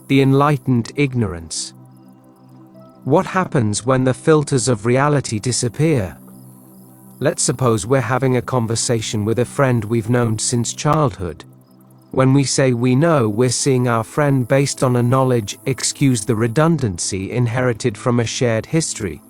the enlightened ignorance. What happens when the filters of reality disappear? Let's suppose we're having a conversation with a friend we've known since childhood. When we say we know, we're seeing our friend based on a knowledge, excuse the redundancy, inherited from a shared history.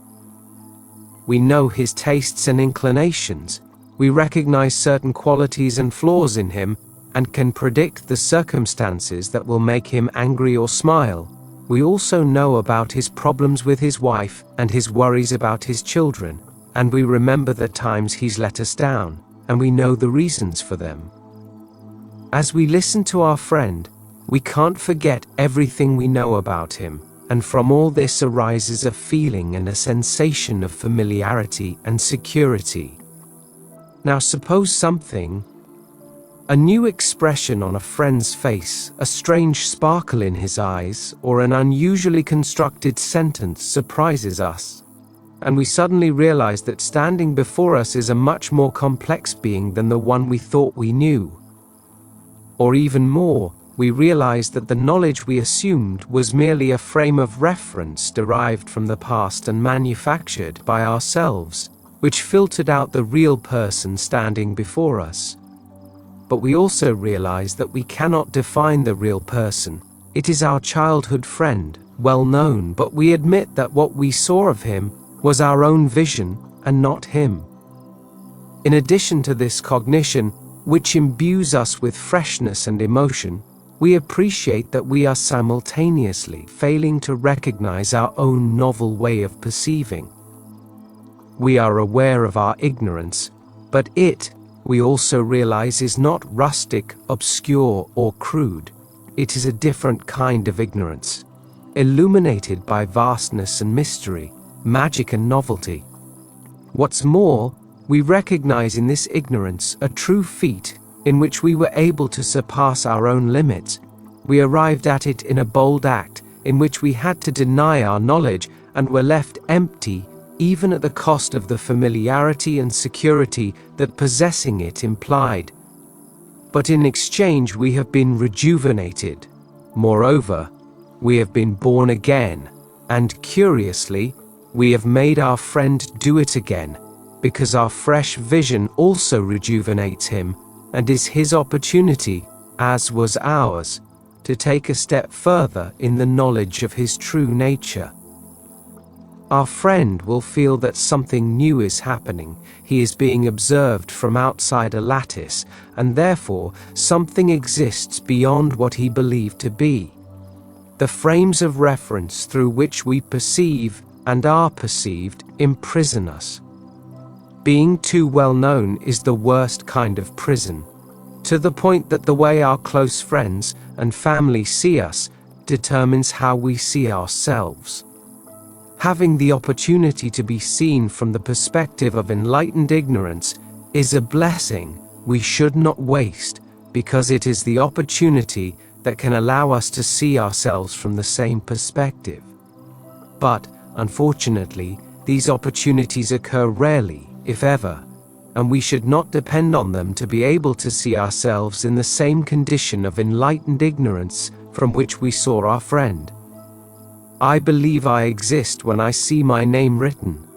We know his tastes and inclinations. We recognize certain qualities and flaws in him, and can predict the circumstances that will make him angry or smile. We also know about his problems with his wife and his worries about his children, and we remember the times he's let us down, and we know the reasons for them. As we listen to our friend, we can't forget everything we know about him, and from all this arises a feeling and a sensation of familiarity and security. Now suppose a new expression on a friend's face, a strange sparkle in his eyes, or an unusually constructed sentence surprises us, and we suddenly realize that standing before us is a much more complex being than the one we thought we knew. Or even more, we realize that the knowledge we assumed was merely a frame of reference derived from the past and manufactured by ourselves, which filtered out the real person standing before us. But we also realize that we cannot define the real person. It is our childhood friend, well known, but we admit that what we saw of him was our own vision and not him. In addition to this cognition, which imbues us with freshness and emotion, we appreciate that we are simultaneously failing to recognize our own novel way of perceiving. We are aware of our ignorance, but we also realize is not rustic, obscure, or crude. It is a different kind of ignorance, illuminated by vastness and mystery, magic and novelty. What's more, we recognize in this ignorance a true feat in which we were able to surpass our own limits. We arrived at it in a bold act in which we had to deny our knowledge and were left empty, even at the cost of the familiarity and security that possessing it implied. But in exchange we have been rejuvenated. Moreover, we have been born again, and curiously, we have made our friend do it again, because our fresh vision also rejuvenates him, and is his opportunity, as was ours, to take a step further in the knowledge of his true nature. Our friend will feel that something new is happening. He is being observed from outside a lattice, and therefore something exists beyond what he believed to be. The frames of reference through which we perceive and are perceived imprison us. Being too well known is the worst kind of prison, to the point that the way our close friends and family see us determines how we see ourselves. Having the opportunity to be seen from the perspective of enlightened ignorance is a blessing we should not waste, because it is the opportunity that can allow us to see ourselves from the same perspective. But, unfortunately, these opportunities occur rarely, if ever, and we should not depend on them to be able to see ourselves in the same condition of enlightened ignorance from which we saw our friend. I believe I exist when I see my name written.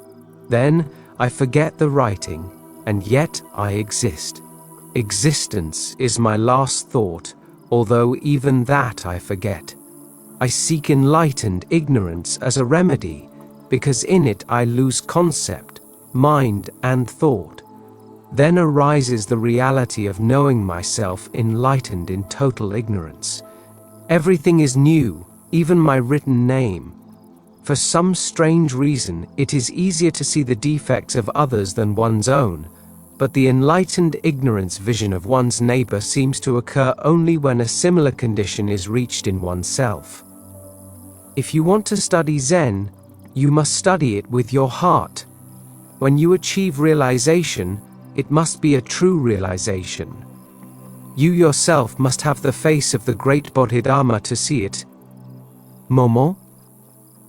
Then I forget the writing, and yet I exist. Existence is my last thought, although even that I forget. I seek enlightened ignorance as a remedy, because in it I lose concept, mind, and thought. Then arises the reality of knowing myself enlightened in total ignorance. Everything is new, even my written name. For some strange reason, it is easier to see the defects of others than one's own, but the enlightened ignorance vision of one's neighbor seems to occur only when a similar condition is reached in oneself. If you want to study Zen, you must study it with your heart. When you achieve realization, it must be a true realization. You yourself must have the face of the great Bodhidharma to see it. Moment?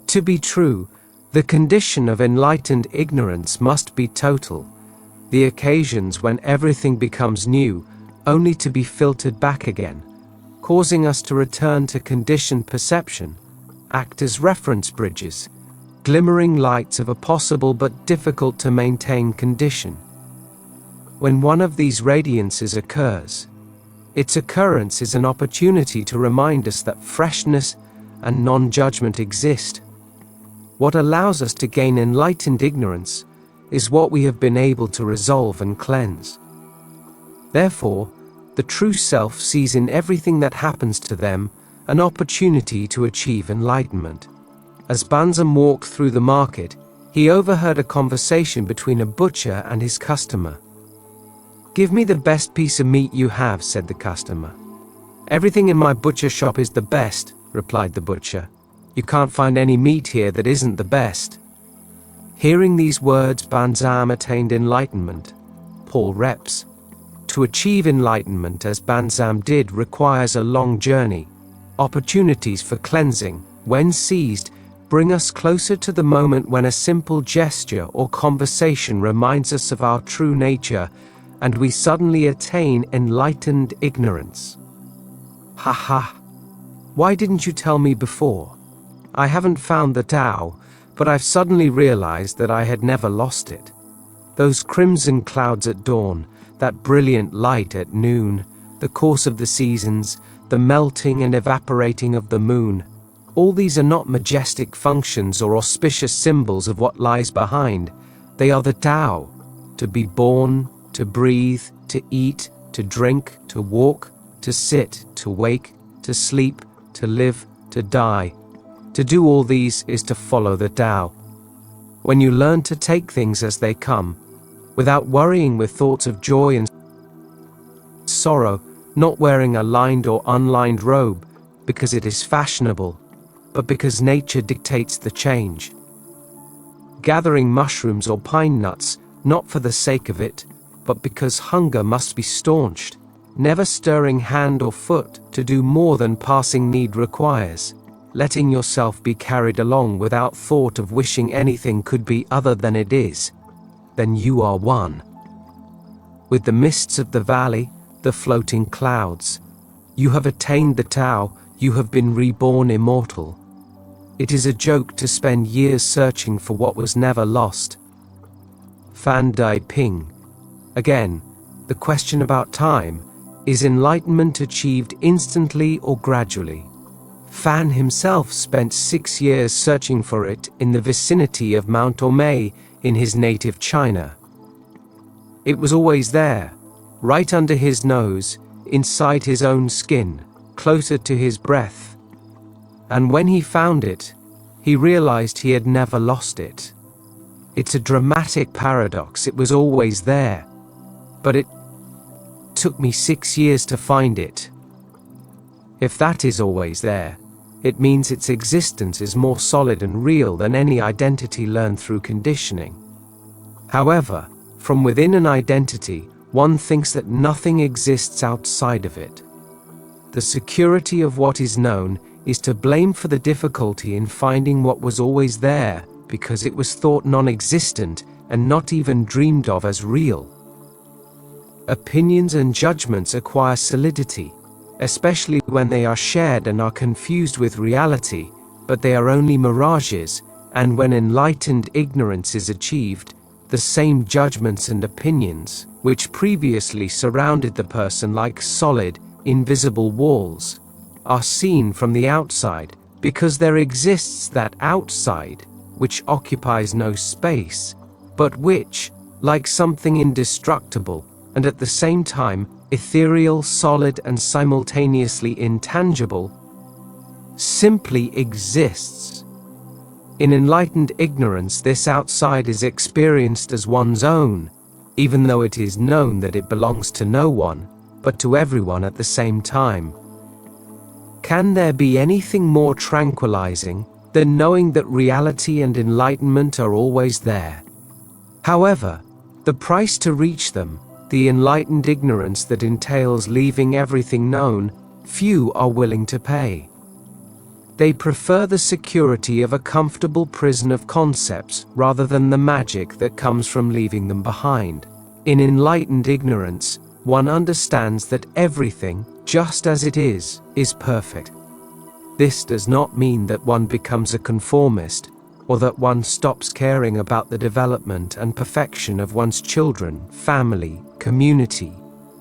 To be true, the condition of enlightened ignorance must be total. The occasions when everything becomes new, only to be filtered back again. causing us to return to conditioned perception, act as reference bridges, glimmering lights of a possible but difficult to maintain condition. When one of these radiances occurs, its occurrence is an opportunity to remind us that freshness and non-judgment exist. What allows us to gain enlightened ignorance is what we have been able to resolve and cleanse. Therefore, the true self sees in everything that happens to them an opportunity to achieve enlightenment. As Banzam walked through the market, he overheard a conversation between a butcher and his customer. "Give me the best piece of meat you have," said the customer. "Everything in my butcher shop is the best," replied the butcher. "You can't find any meat here that isn't the best." Hearing these words, Banzam attained enlightenment. Paul Reps. To achieve enlightenment as Banzam did requires a long journey. Opportunities for cleansing, when seized, bring us closer to the moment when a simple gesture or conversation reminds us of our true nature, and we suddenly attain enlightened ignorance. Ha ha! Why didn't you tell me before? I haven't found the Tao, but I've suddenly realized that I had never lost it. Those crimson clouds at dawn, that brilliant light at noon, the course of the seasons, the melting and evaporating of the moon, all these are not majestic functions or auspicious symbols of what lies behind. They are the Tao, to be born, to breathe, to eat, to drink, to walk, to sit, to wake, to sleep, to live, to die. To do all these is to follow the Tao. When you learn to take things as they come, without worrying with thoughts of joy and sorrow, not wearing a lined or unlined robe because it is fashionable, but because nature dictates the change. Gathering mushrooms or pine nuts, not for the sake of it, but because hunger must be staunched, never stirring hand or foot to do more than passing need requires, letting yourself be carried along without thought of wishing anything could be other than it is, then you are one. With the mists of the valley, the floating clouds, you have attained the Tao, you have been reborn immortal. It is a joke to spend years searching for what was never lost. Fan Dai Ping. Again, the question about time, is enlightenment achieved instantly or gradually? Fan himself spent 6 years searching for it in the vicinity of Mount Omei in his native China. It was always there, right under his nose, inside his own skin, closer to his breath. And when he found it, he realized he had never lost it. It's a dramatic paradox. It was always there, but it took me 6 years to find it. If that is always there, it means its existence is more solid and real than any identity learned through conditioning. However, from within an identity, one thinks that nothing exists outside of it. The security of what is known is to blame for the difficulty in finding what was always there because it was thought non-existent and not even dreamed of as real. Opinions and judgments acquire solidity, especially when they are shared and are confused with reality, but they are only mirages, and when enlightened ignorance is achieved, the same judgments and opinions, which previously surrounded the person like solid, invisible walls, are seen from the outside, because there exists that outside, which occupies no space, but which, like something indestructible, and at the same time, ethereal, solid, and simultaneously intangible, simply exists. In enlightened ignorance, this outside is experienced as one's own, even though it is known that it belongs to no one, but to everyone at the same time. Can there be anything more tranquilizing than knowing that reality and enlightenment are always there? However, the price to reach them, the enlightened ignorance that entails leaving everything known, few are willing to pay. They prefer the security of a comfortable prison of concepts rather than the magic that comes from leaving them behind. In enlightened ignorance, one understands that everything, just as it is perfect. This does not mean that one becomes a conformist, or that one stops caring about the development and perfection of one's children, family, community,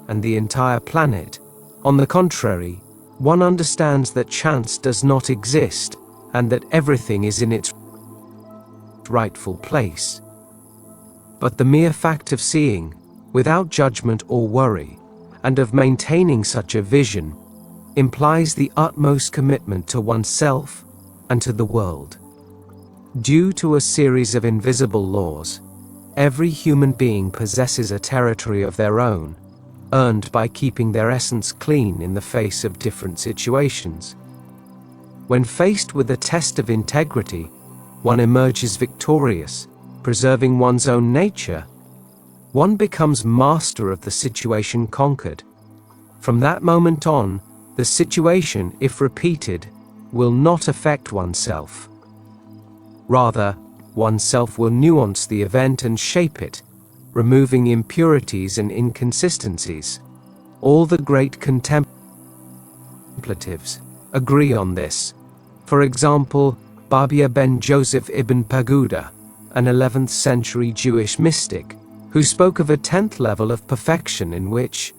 and the entire planet. On the contrary, one understands that chance does not exist, and that everything is in its rightful place. But the mere fact of seeing, without judgment or worry, and of maintaining such a vision, implies the utmost commitment to oneself and to the world. Due to a series of invisible laws, every human being possesses a territory of their own, earned by keeping their essence clean in the face of different situations. When faced with a test of integrity, one emerges victorious, preserving one's own nature. One becomes master of the situation conquered. From that moment on, the situation, if repeated, will not affect oneself. Rather, oneself will nuance the event and shape it, removing impurities and inconsistencies. All the great contemplatives agree on this. For example, Babia ben Joseph ibn Pagoda, an 11th century Jewish mystic, who spoke of a 10th level of perfection in which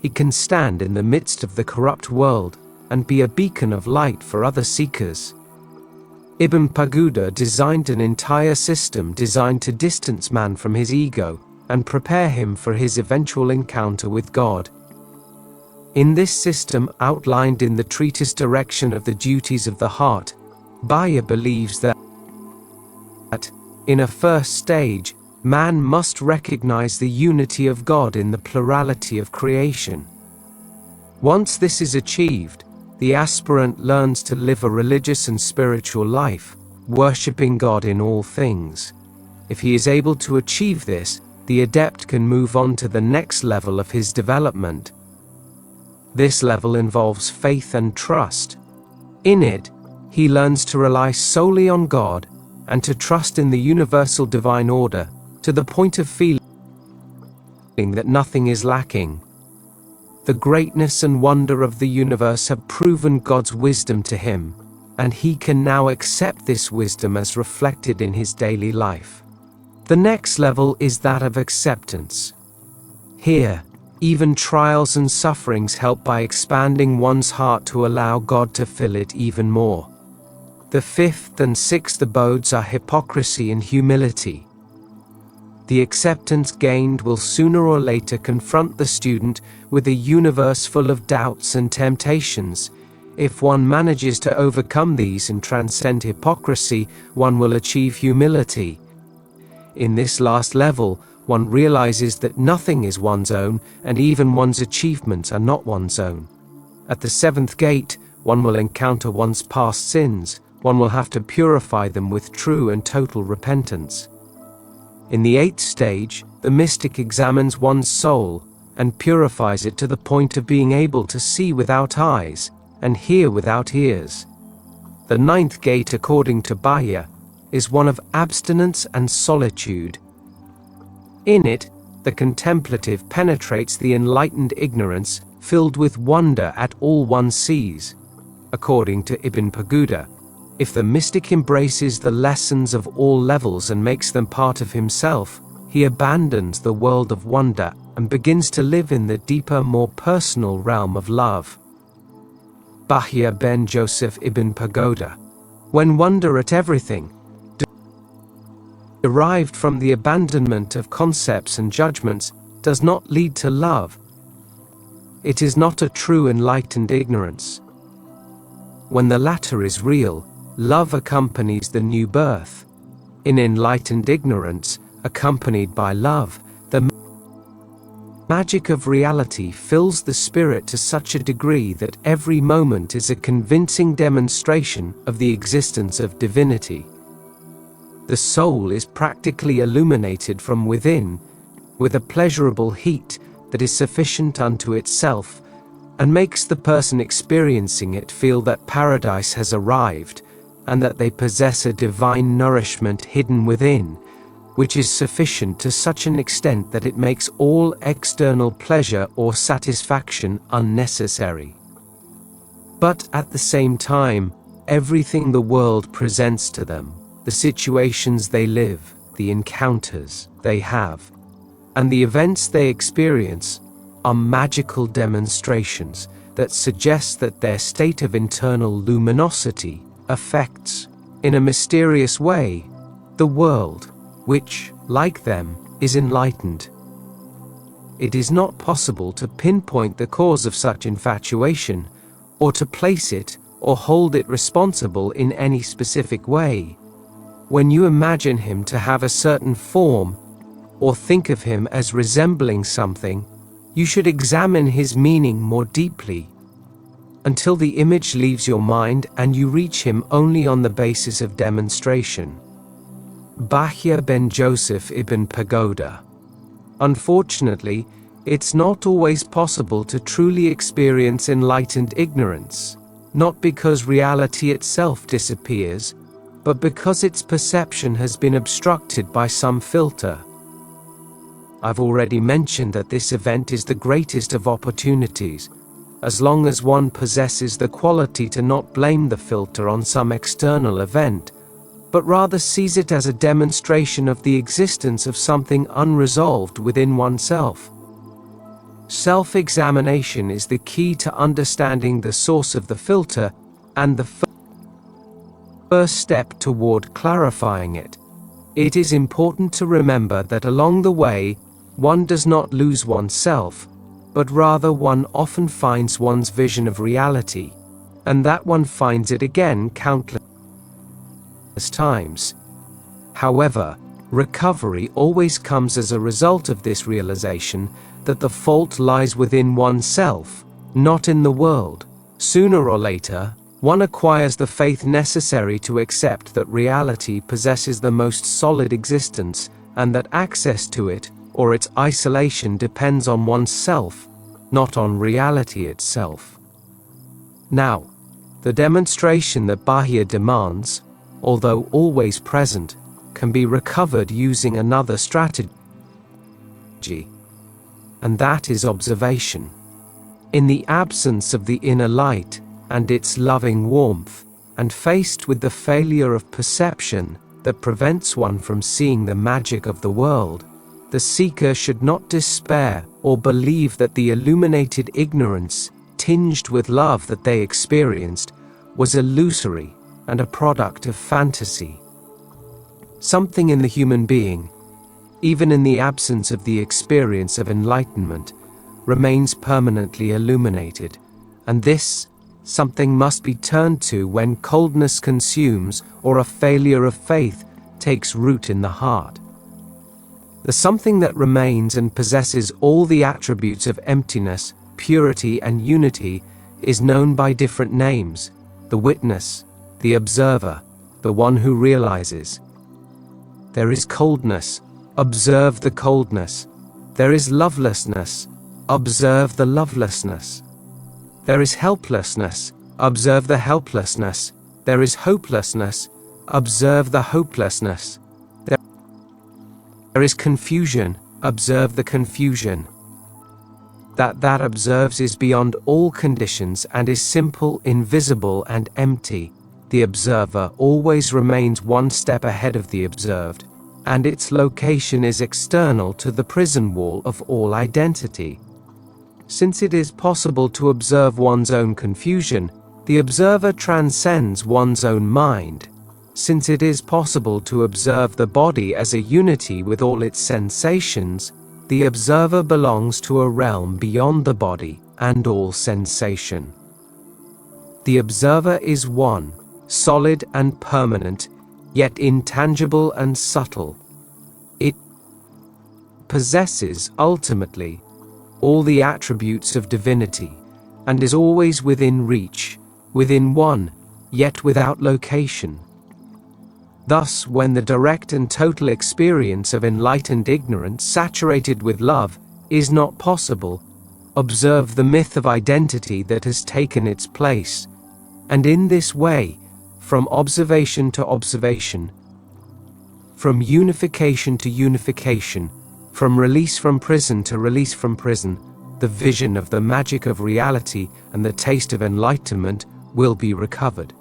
he can stand in the midst of the corrupt world and be a beacon of light for other seekers. Ibn Pagoda designed an entire system designed to distance man from his ego and prepare him for his eventual encounter with God. In this system, outlined in the treatise Direction of the Duties of the Heart, Baya believes that, in a first stage, man must recognize the unity of God in the plurality of creation. Once this is achieved, the aspirant learns to live a religious and spiritual life, worshipping God in all things. If he is able to achieve this, the adept can move on to the next level of his development. This level involves faith and trust. In it, he learns to rely solely on God and to trust in the universal divine order, to the point of feeling that nothing is lacking. The greatness and wonder of the universe have proven God's wisdom to him, and he can now accept this wisdom as reflected in his daily life. The next level is that of acceptance. Here, even trials and sufferings help by expanding one's heart to allow God to fill it even more. The fifth and sixth abodes are hypocrisy and humility. The acceptance gained will sooner or later confront the student with a universe full of doubts and temptations. If one manages to overcome these and transcend hypocrisy, one will achieve humility. In this last level, one realizes that nothing is one's own, and even one's achievements are not one's own. At the seventh gate, one will encounter one's past sins. One will have to purify them with true and total repentance. In the eighth stage, the mystic examines one's soul and purifies it to the point of being able to see without eyes and hear without ears. The ninth gate, according to Baya, is one of abstinence and solitude. In it, the contemplative penetrates the enlightened ignorance, filled with wonder at all one sees. According to Ibn Pagoda, if the mystic embraces the lessons of all levels and makes them part of himself, he abandons the world of wonder and begins to live in the deeper, more personal realm of love. Bahia ben Joseph ibn Pagoda. When wonder at everything, derived from the abandonment of concepts and judgments, does not lead to love, it is not a true enlightened ignorance. When the latter is real, love accompanies the new birth. In enlightened ignorance, accompanied by love, the magic of reality fills the spirit to such a degree that every moment is a convincing demonstration of the existence of divinity. The soul is practically illuminated from within, with a pleasurable heat that is sufficient unto itself, and makes the person experiencing it feel that paradise has arrived, and that they possess a divine nourishment hidden within, which is sufficient to such an extent that it makes all external pleasure or satisfaction unnecessary. But at the same time, everything the world presents to them, the situations they live, the encounters they have, and the events they experience, are magical demonstrations that suggest that their state of internal luminosity affects, in a mysterious way, the world, which, like them, is enlightened. It is not possible to pinpoint the cause of such infatuation, or to place it or hold it responsible in any specific way. When you imagine him to have a certain form, or think of him as resembling something, you should examine his meaning more deeply, until the image leaves your mind and you reach him only on the basis of demonstration. Bahia ben Joseph ibn Pagoda. Unfortunately, it's not always possible to truly experience enlightened ignorance, not because reality itself disappears, but because its perception has been obstructed by some filter. I've already mentioned that this event is the greatest of opportunities, as long as one possesses the quality to not blame the filter on some external event, but rather sees it as a demonstration of the existence of something unresolved within oneself. Self-examination is the key to understanding the source of the filter, and the first step toward clarifying it. It is important to remember that along the way, one does not lose oneself, but rather one often finds one's vision of reality, and that one finds it again countless times. However, recovery always comes as a result of this realization that the fault lies within oneself, not in the world. Sooner or later, one acquires the faith necessary to accept that reality possesses the most solid existence, and that access to it, or its isolation, depends on oneself, not on reality itself. Now, the demonstration that Bahia demands, although always present, can be recovered using another strategy, and that is observation. In the absence of the inner light and its loving warmth, and faced with the failure of perception that prevents one from seeing the magic of the world, the seeker should not despair or believe that the illuminated ignorance, tinged with love that they experienced, was illusory and a product of fantasy. Something in the human being, even in the absence of the experience of enlightenment, remains permanently illuminated, and this something must be turned to when coldness consumes or a failure of faith takes root in the heart. The something that remains and possesses all the attributes of emptiness, purity, and unity is known by different names: the witness, the observer, the one who realizes. There is coldness, observe the coldness. There is lovelessness, observe the lovelessness. There is helplessness, observe the helplessness. There is hopelessness, observe the hopelessness. There is confusion, observe the confusion. That observes is beyond all conditions and is simple, invisible, and empty. The observer always remains one step ahead of the observed, and its location is external to the prison wall of all identity. Since it is possible to observe one's own confusion, the observer transcends one's own mind. Since it is possible to observe the body as a unity with all its sensations, the observer belongs to a realm beyond the body and all sensation. The observer is one, solid and permanent, yet intangible and subtle. It possesses, ultimately, all the attributes of divinity, and is always within reach, within one, yet without location. Thus, when the direct and total experience of enlightened ignorance saturated with love is not possible, observe the myth of identity that has taken its place, and in this way, from observation to observation, from unification to unification, from release from prison to release from prison, the vision of the magic of reality and the taste of enlightenment will be recovered.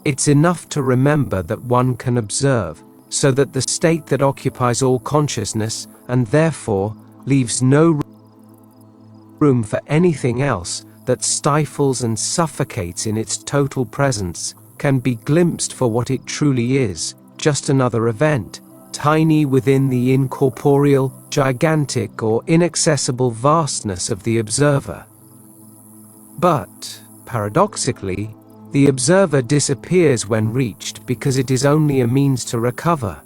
It's enough to remember that one can observe, so that the state that occupies all consciousness, and therefore leaves no room for anything else, that stifles and suffocates in its total presence, can be glimpsed for what it truly is, just another event, tiny within the incorporeal, gigantic or inaccessible vastness of the observer. But, paradoxically, the observer disappears when reached because it is only a means to recover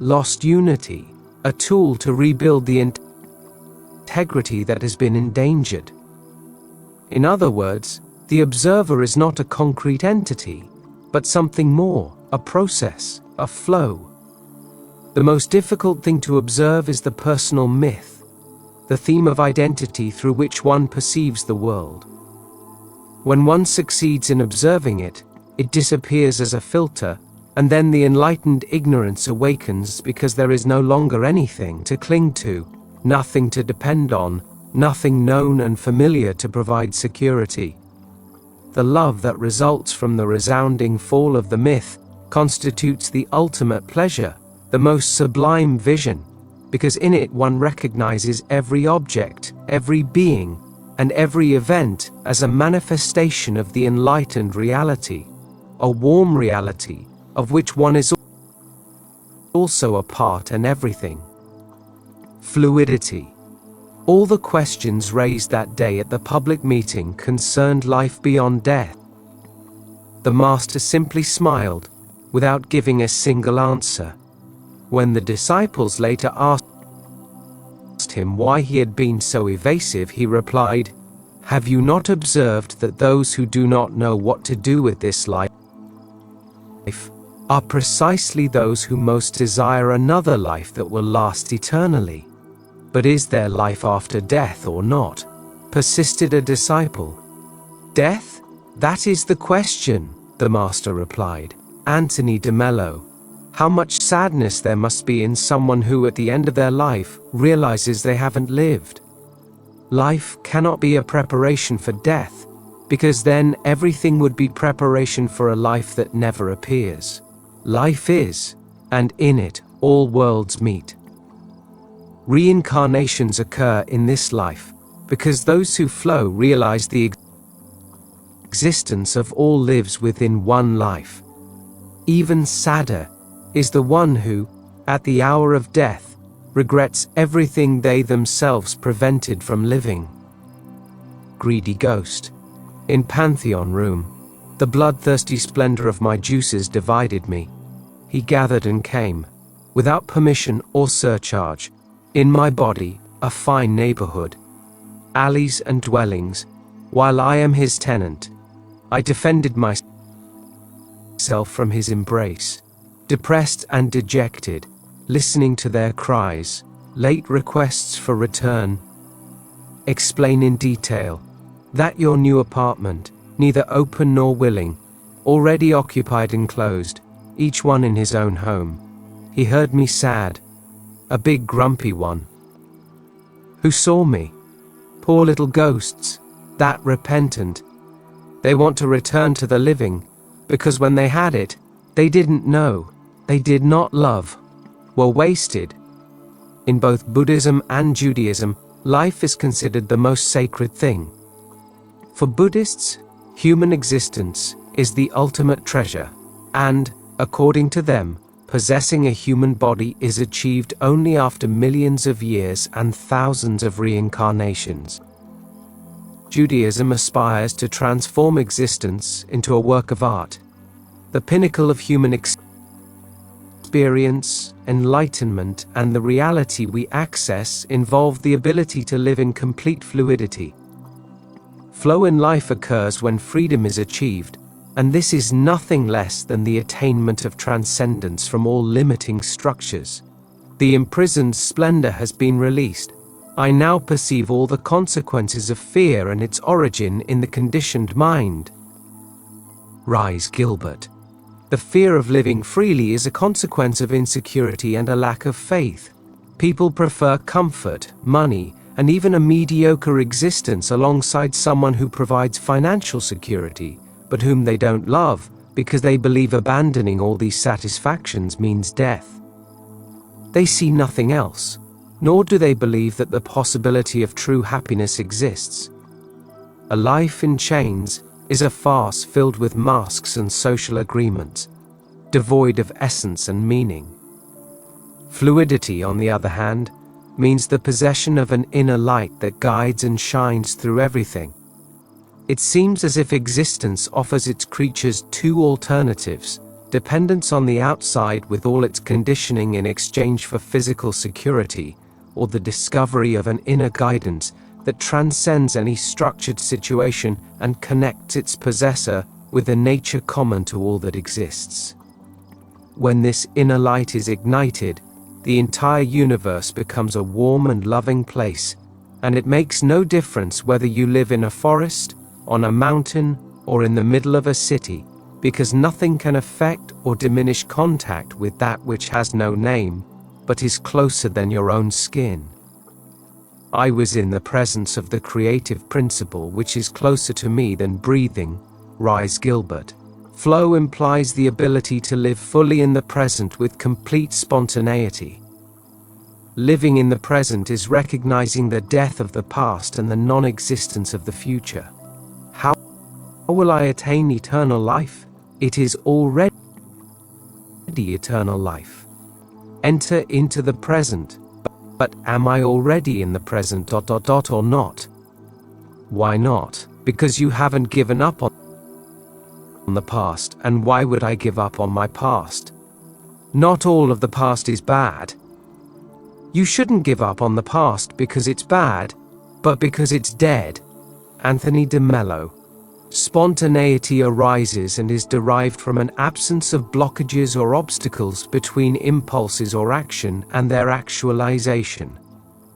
lost unity, a tool to rebuild the integrity that has been endangered. In other words, the observer is not a concrete entity, but something more, a process, a flow. The most difficult thing to observe is the personal myth, the theme of identity through which one perceives the world. When one succeeds in observing it, it disappears as a filter, and then the enlightened ignorance awakens because there is no longer anything to cling to, nothing to depend on, nothing known and familiar to provide security. The love that results from the resounding fall of the myth constitutes the ultimate pleasure, the most sublime vision, because in it one recognizes every object, every being, and every event as a manifestation of the enlightened reality, a warm reality, of which one is also a part and everything. Fluidity. All the questions raised that day at the public meeting concerned life beyond death. The master simply smiled, without giving a single answer. When the disciples later asked him why he had been so evasive, he replied, "Have you not observed that those who do not know what to do with this life are precisely those who most desire another life that will last eternally? But is there life after death or not?" persisted a disciple. "Death? That is the question," the master replied. Anthony de Mello. How much sadness there must be in someone who at the end of their life realizes they haven't lived. Life cannot be a preparation for death, because then everything would be preparation for a life that never appears. Life is, and in it all worlds meet. Reincarnations occur in this life, because those who flow realize the existence of all lives within one life. Even sadder is the one who, at the hour of death, regrets everything they themselves prevented from living. Greedy ghost. In Pantheon room, the bloodthirsty splendor of my juices divided me. He gathered and came, without permission or surcharge, in my body, a fine neighborhood, alleys and dwellings, while I am his tenant. I defended myself from his embrace, depressed and dejected, listening to their cries, late requests for return. Explain in detail that your new apartment, neither open nor willing, already occupied and closed, each one in his own home. He heard me sad, a big grumpy one, who saw me. Poor little ghosts, that repentant. They want to return to the living, because when they had it, they didn't know, they did not love, were wasted. In both Buddhism and Judaism, life is considered the most sacred thing. For Buddhists, human existence is the ultimate treasure, and, according to them, possessing a human body is achieved only after millions of years and thousands of reincarnations. Judaism aspires to transform existence into a work of art. The pinnacle of human experience, enlightenment, and the reality we access involve the ability to live in complete fluidity. Flow in life occurs when freedom is achieved, and this is nothing less than the attainment of transcendence from all limiting structures. The imprisoned splendor has been released. I now perceive all the consequences of fear and its origin in the conditioned mind. Rise Gilbert. The fear of living freely is a consequence of insecurity and a lack of faith. People prefer comfort, money, and even a mediocre existence alongside someone who provides financial security, but whom they don't love, because they believe abandoning all these satisfactions means death. They see nothing else, nor do they believe that the possibility of true happiness exists. A life in chains is a farce filled with masks and social agreements, devoid of essence and meaning. Fluidity, on the other hand, means the possession of an inner light that guides and shines through everything. It seems as if existence offers its creatures two alternatives: dependence on the outside with all its conditioning in exchange for physical security, or the discovery of an inner guidance that transcends any structured situation and connects its possessor with a nature common to all that exists. When this inner light is ignited, the entire universe becomes a warm and loving place, and it makes no difference whether you live in a forest, on a mountain, or in the middle of a city, because nothing can affect or diminish contact with that which has no name, but is closer than your own skin. I was in the presence of the creative principle which is closer to me than breathing. Rhys Gilbert. Flow implies the ability to live fully in the present with complete spontaneity. Living in the present is recognizing the death of the past and the non-existence of the future. How will I attain eternal life? It is already eternal life. Enter into the present. But am I already in the present or not? Why not? Because you haven't given up on the past, and why would I give up on my past? Not all of the past is bad. You shouldn't give up on the past because it's bad, but because it's dead. Anthony de Mello. Spontaneity arises and is derived from an absence of blockages or obstacles between impulses or action and their actualization.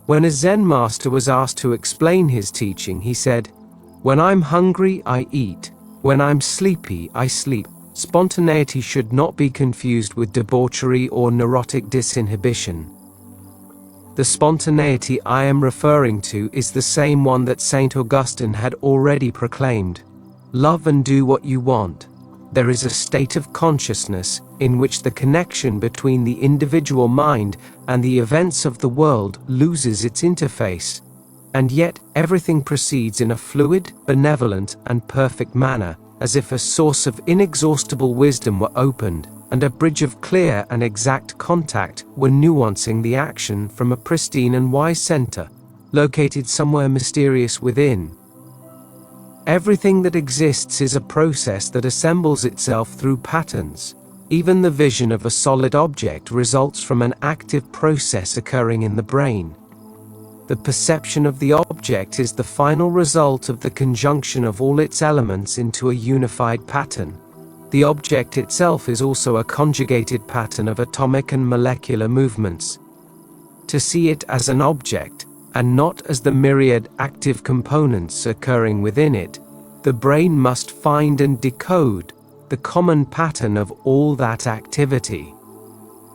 When a Zen master was asked to explain his teaching, he said, "When I'm hungry, I eat. When I'm sleepy, I sleep." Spontaneity should not be confused with debauchery or neurotic disinhibition. The spontaneity I am referring to is the same one that St. Augustine had already proclaimed. Love and do what you want. There is a state of consciousness in which the connection between the individual mind and the events of the world loses its interface, and yet everything proceeds in a fluid, benevolent, and perfect manner, as if a source of inexhaustible wisdom were opened, and a bridge of clear and exact contact were nuancing the action from a pristine and wise center, located somewhere mysterious within. Everything that exists is a process that assembles itself through patterns. Even the vision of a solid object results from an active process occurring in the brain. The perception of the object is the final result of the conjunction of all its elements into a unified pattern. The object itself is also a conjugated pattern of atomic and molecular movements. To see it as an object, and not as the myriad active components occurring within it, the brain must find and decode the common pattern of all that activity.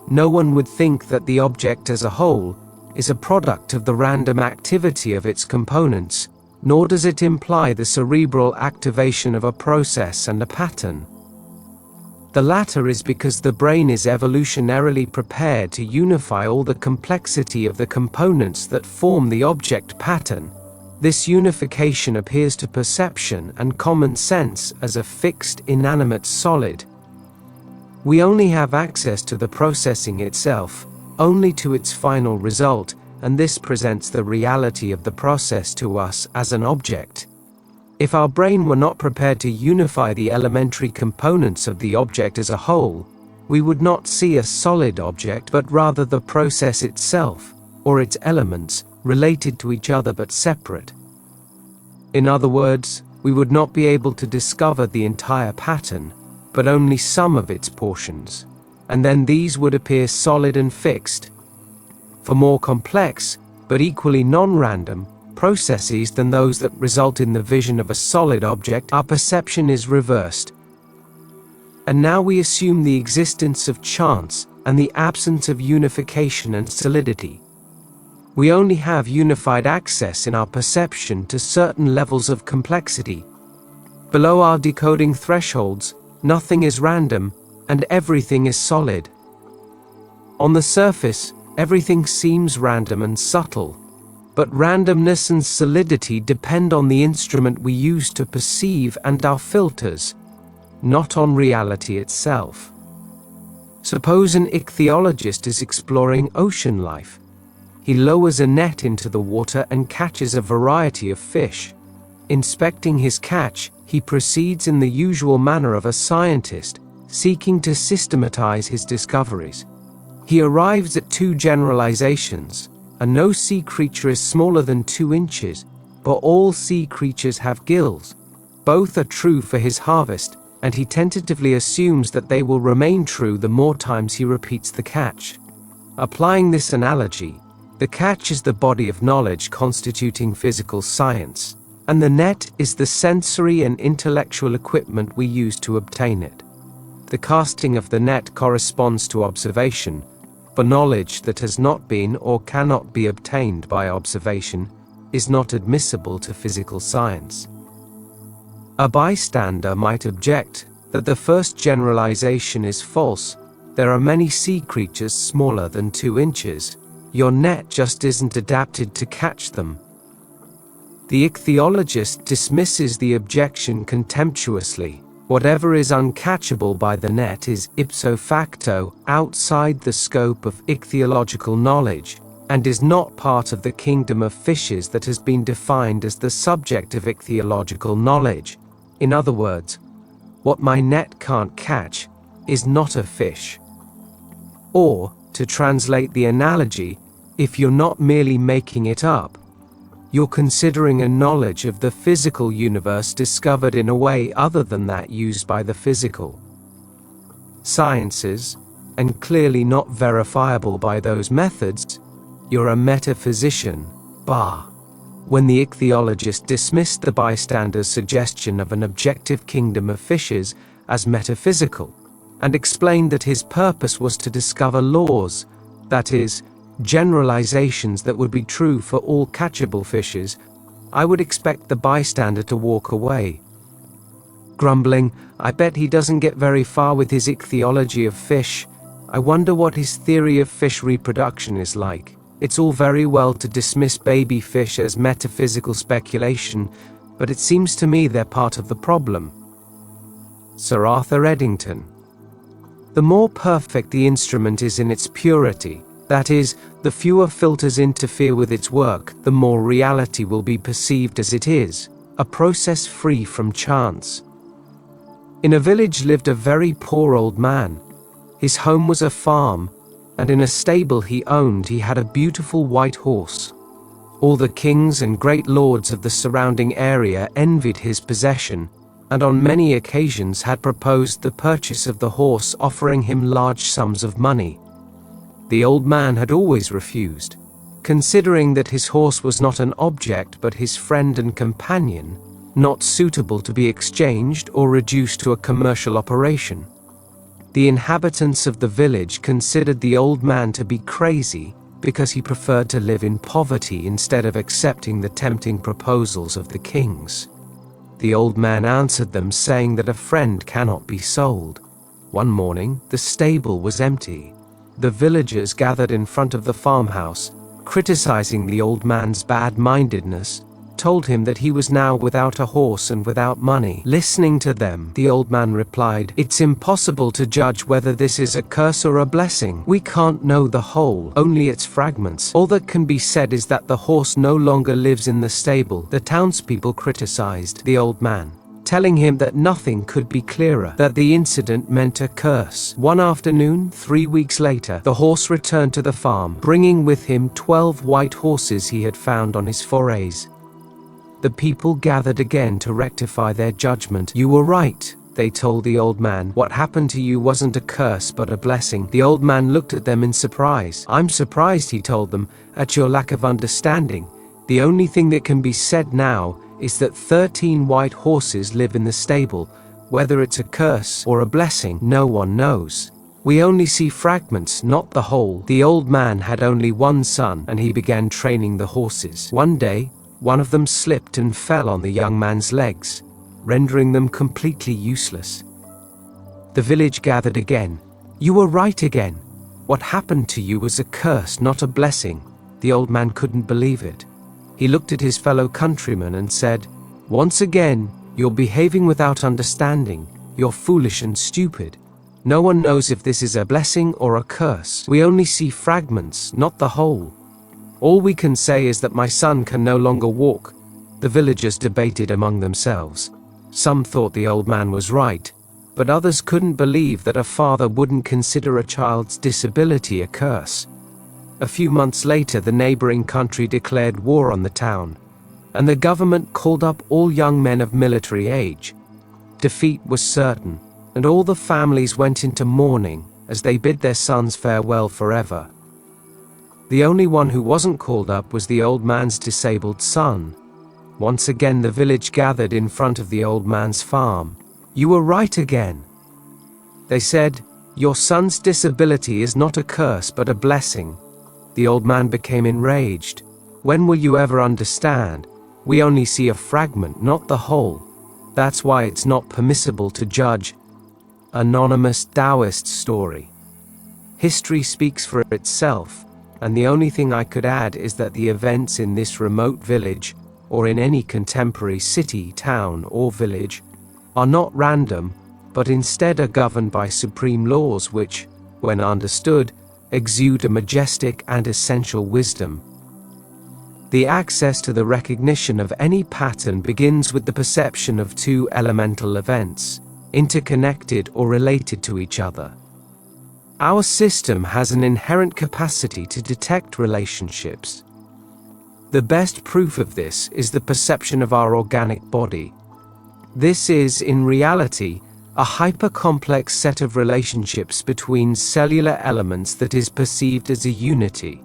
No one would think that the object as a whole is a product of the random activity of its components, nor does it imply the cerebral activation of a process and a pattern. The latter is because the brain is evolutionarily prepared to unify all the complexity of the components that form the object pattern. This unification appears to perception and common sense as a fixed, inanimate solid. We only have access to the processing itself, only to its final result, and this presents the reality of the process to us as an object. If our brain were not prepared to unify the elementary components of the object as a whole, we would not see a solid object but rather the process itself, or its elements, related to each other but separate. In other words, we would not be able to discover the entire pattern, but only some of its portions, and then these would appear solid and fixed. For more complex, but equally non-random, processes than those that result in the vision of a solid object, our perception is reversed. And now we assume the existence of chance and the absence of unification and solidity. We only have unified access in our perception to certain levels of complexity. Below our decoding thresholds, nothing is random, and everything is solid. On the surface, everything seems random and subtle, but randomness and solidity depend on the instrument we use to perceive and our filters, not on reality itself. Suppose an ichthyologist is exploring ocean life. He lowers a net into the water and catches a variety of fish. Inspecting his catch, he proceeds in the usual manner of a scientist, seeking to systematize his discoveries. He arrives at two generalizations. No sea creature is smaller than 2 inches, but all sea creatures have gills. Both are true for his harvest, and he tentatively assumes that they will remain true the more times he repeats the catch. Applying this analogy, the catch is the body of knowledge constituting physical science, and the net is the sensory and intellectual equipment we use to obtain it. The casting of the net corresponds to observation, for knowledge that has not been or cannot be obtained by observation is not admissible to physical science. A bystander might object that the first generalization is false. There are many sea creatures smaller than 2 inches. Your net just isn't adapted to catch them. The ichthyologist dismisses the objection contemptuously. Whatever is uncatchable by the net is ipso facto outside the scope of ichthyological knowledge, and is not part of the kingdom of fishes that has been defined as the subject of ichthyological knowledge. In other words, what my net can't catch is not a fish. Or, to translate the analogy, if you're not merely making it up, you're considering a knowledge of the physical universe discovered in a way other than that used by the physical sciences, and clearly not verifiable by those methods. You're a metaphysician. Bah. When the ichthyologist dismissed the bystander's suggestion of an objective kingdom of fishes as metaphysical, and explained that his purpose was to discover laws, that is, generalizations that would be true for all catchable fishes, I would expect the bystander to walk away, grumbling, "I bet he doesn't get very far with his ichthyology of fish. I wonder what his theory of fish reproduction is like. It's all very well to dismiss baby fish as metaphysical speculation, but it seems to me they're part of the problem." Sir Arthur Eddington. The more perfect the instrument is in its purity, that is, the fewer filters interfere with its work, the more reality will be perceived as it is, a process free from chance. In a village lived a very poor old man. His home was a farm, and in a stable he owned he had a beautiful white horse. All the kings and great lords of the surrounding area envied his possession, and on many occasions had proposed the purchase of the horse, offering him large sums of money. The old man had always refused, considering that his horse was not an object but his friend and companion, not suitable to be exchanged or reduced to a commercial operation. The inhabitants of the village considered the old man to be crazy because he preferred to live in poverty instead of accepting the tempting proposals of the kings. The old man answered them, saying that a friend cannot be sold. One morning, the stable was empty. The villagers gathered in front of the farmhouse, criticizing the old man's bad-mindedness, told him that he was now without a horse and without money. Listening to them, the old man replied, "It's impossible to judge whether this is a curse or a blessing. We can't know the whole, only its fragments. All that can be said is that the horse no longer lives in the stable." The townspeople criticized the old man, telling him that nothing could be clearer, that the incident meant a curse. One afternoon, 3 weeks later, the horse returned to the farm, bringing with him 12 white horses he had found on his forays. The people gathered again to rectify their judgment. "You were right," they told the old man. "What happened to you wasn't a curse but a blessing." The old man looked at them in surprise. "I'm surprised," he told them, "at your lack of understanding. The only thing that can be said now is that 13 white horses live in the stable, Whether it's a curse or a blessing, no one knows. We only see fragments, not the whole. The old man had only one son, and he began training the horses. One day, one of them slipped and fell on the young man's legs, rendering them completely useless. The village gathered again. "You were right again. What happened to you was a curse, not a blessing." The old man couldn't believe it. He looked at his fellow countrymen and said, "Once again, you're behaving without understanding. You're foolish and stupid. No one knows if this is a blessing or a curse. We only see fragments, not the whole. All we can say is that my son can no longer walk." The villagers debated among themselves. Some thought the old man was right, but others couldn't believe that a father wouldn't consider a child's disability a curse. A few months later, the neighboring country declared war on the town, and the government called up all young men of military age. Defeat was certain, and all the families went into mourning as they bid their sons farewell forever. The only one who wasn't called up was the old man's disabled son. Once again, the village gathered in front of the old man's farm. "You were right again," they said. "Your son's disability is not a curse but a blessing." The old man became enraged. "When will you ever understand? We only see a fragment, not the whole. That's why it's not permissible to judge." Anonymous Taoist story. History speaks for itself, and the only thing I could add is that the events in this remote village, or in any contemporary city, town, or village, are not random, but instead are governed by supreme laws which, when understood, exude a majestic and essential wisdom. The access to the recognition of any pattern begins with the perception of two elemental events, interconnected or related to each other. Our system has an inherent capacity to detect relationships. The best proof of this is the perception of our organic body. This is, in reality, a hyper-complex set of relationships between cellular elements that is perceived as a unity.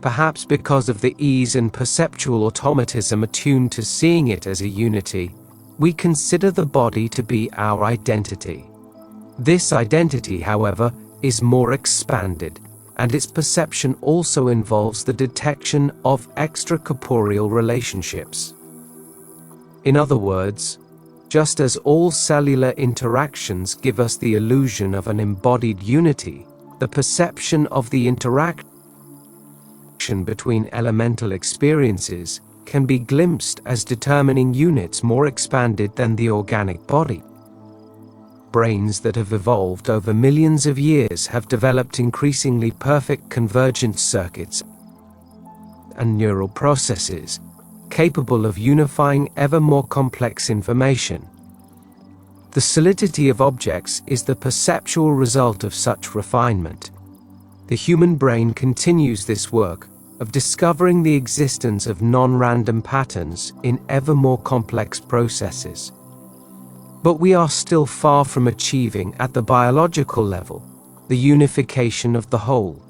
Perhaps because of the ease and perceptual automatism attuned to seeing it as a unity, we consider the body to be our identity. This identity, however, is more expanded, and its perception also involves the detection of extracorporeal relationships. In other words, just as all cellular interactions give us the illusion of an embodied unity, the perception of the interaction between elemental experiences can be glimpsed as determining units more expanded than the organic body. Brains that have evolved over millions of years have developed increasingly perfect convergence circuits and neural processes, capable of unifying ever more complex information. The solidity of objects is the perceptual result of such refinement. The human brain continues this work of discovering the existence of non-random patterns in ever more complex processes. But we are still far from achieving, at the biological level, the unification of the whole.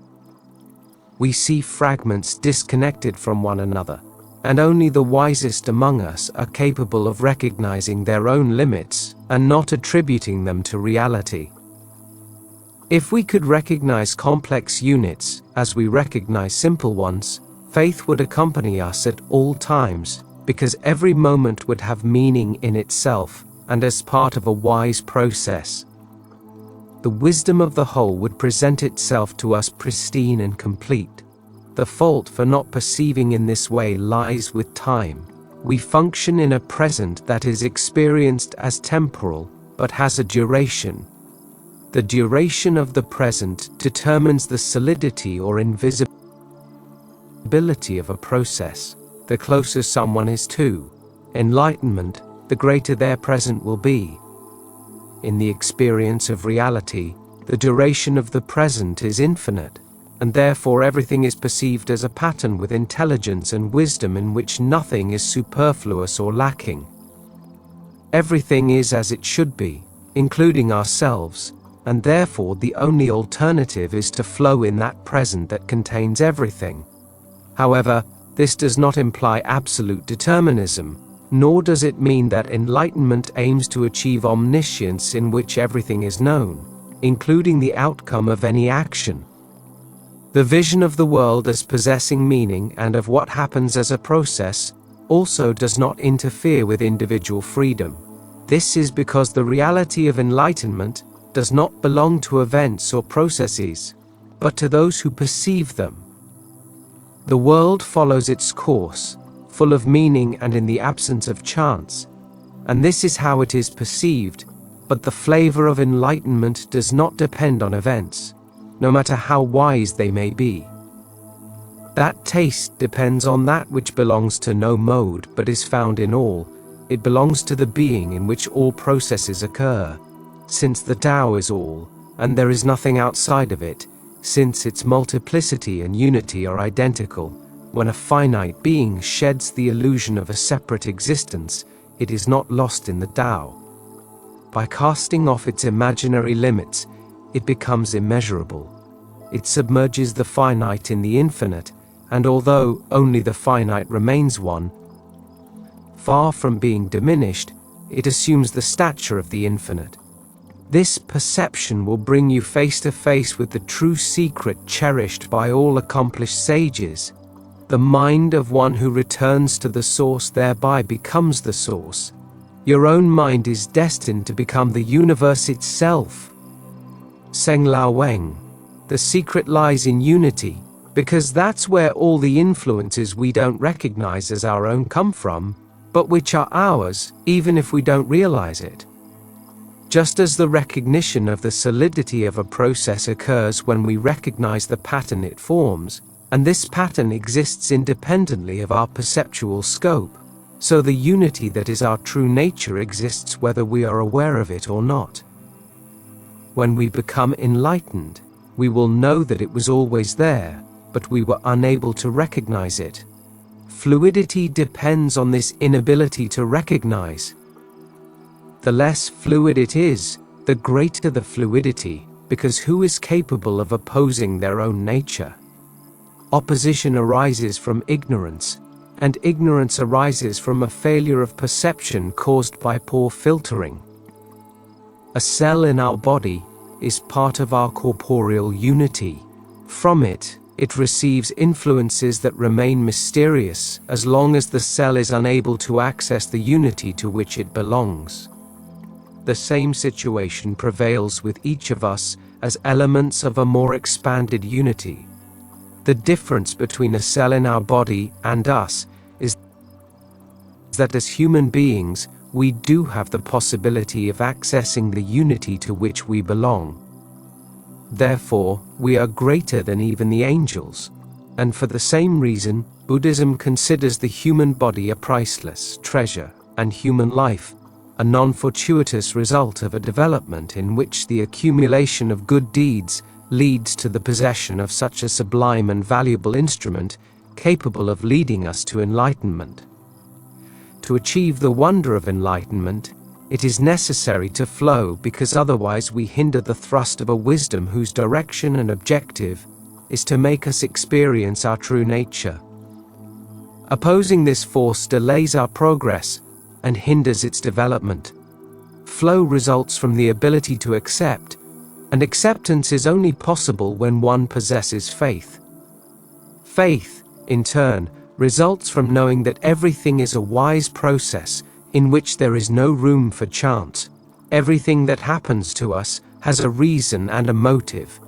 We see fragments disconnected from one another, and only the wisest among us are capable of recognizing their own limits and not attributing them to reality. If we could recognize complex units as we recognize simple ones, faith would accompany us at all times, because every moment would have meaning in itself and as part of a wise process. The wisdom of the whole would present itself to us pristine and complete. The fault for not perceiving in this way lies with time. We function in a present that is experienced as temporal, but has a duration. The duration of the present determines the solidity or invisibility of a process. The closer someone is to enlightenment, the greater their present will be. In the experience of reality, the duration of the present is infinite, and therefore everything is perceived as a pattern with intelligence and wisdom in which nothing is superfluous or lacking. Everything is as it should be, including ourselves, and therefore the only alternative is to flow in that present that contains everything. However, this does not imply absolute determinism. nor does it mean that enlightenment aims to achieve omniscience in which everything is known, including the outcome of any action. The vision of the world as possessing meaning and of what happens as a process also does not interfere with individual freedom. This is because the reality of enlightenment does not belong to events or processes, but to those who perceive them. The world follows its course, full of meaning and in the absence of chance, and this is how it is perceived, but the flavor of enlightenment does not depend on events, no matter how wise they may be. That taste depends on that which belongs to no mode but is found in all. It belongs to the being in which all processes occur, since the Tao is all, and there is nothing outside of it, since its multiplicity and unity are identical. When a finite being sheds the illusion of a separate existence, it is not lost in the Tao. By casting off its imaginary limits, it becomes immeasurable. It submerges the finite in the infinite, and although only the finite remains one, far from being diminished, it assumes the stature of the infinite. This perception will bring you face to face with the true secret cherished by all accomplished sages. The mind of one who returns to the source thereby becomes the source. Your own mind is destined to become the universe itself. Seng Lao Weng. The secret lies in unity, because that's where all the influences we don't recognize as our own come from, but which are ours, even if we don't realize it. Just as the recognition of the solidity of a process occurs when we recognize the pattern it forms, and this pattern exists independently of our perceptual scope, so the unity that is our true nature exists whether we are aware of it or not. When we become enlightened, we will know that it was always there, but we were unable to recognize it. Fluidity depends on this inability to recognize. The less fluid it is, the greater the fluidity, because who is capable of opposing their own nature? Opposition arises from ignorance, and ignorance arises from a failure of perception caused by poor filtering. A cell in our body is part of our corporeal unity. From it, it receives influences that remain mysterious as long as the cell is unable to access the unity to which it belongs. The same situation prevails with each of us as elements of a more expanded unity. The difference between a cell in our body and us is that as human beings, we do have the possibility of accessing the unity to which we belong. Therefore, we are greater than even the angels. And for the same reason, Buddhism considers the human body a priceless treasure, and human life a non-fortuitous result of a development in which the accumulation of good deeds leads to the possession of such a sublime and valuable instrument capable of leading us to enlightenment. To achieve the wonder of enlightenment, it is necessary to flow, because otherwise we hinder the thrust of a wisdom whose direction and objective is to make us experience our true nature. Opposing this force delays our progress and hinders its development. Flow results from the ability to accept, and acceptance is only possible when one possesses faith. Faith, in turn, results from knowing that everything is a wise process in which there is no room for chance. Everything that happens to us has a reason and a motive.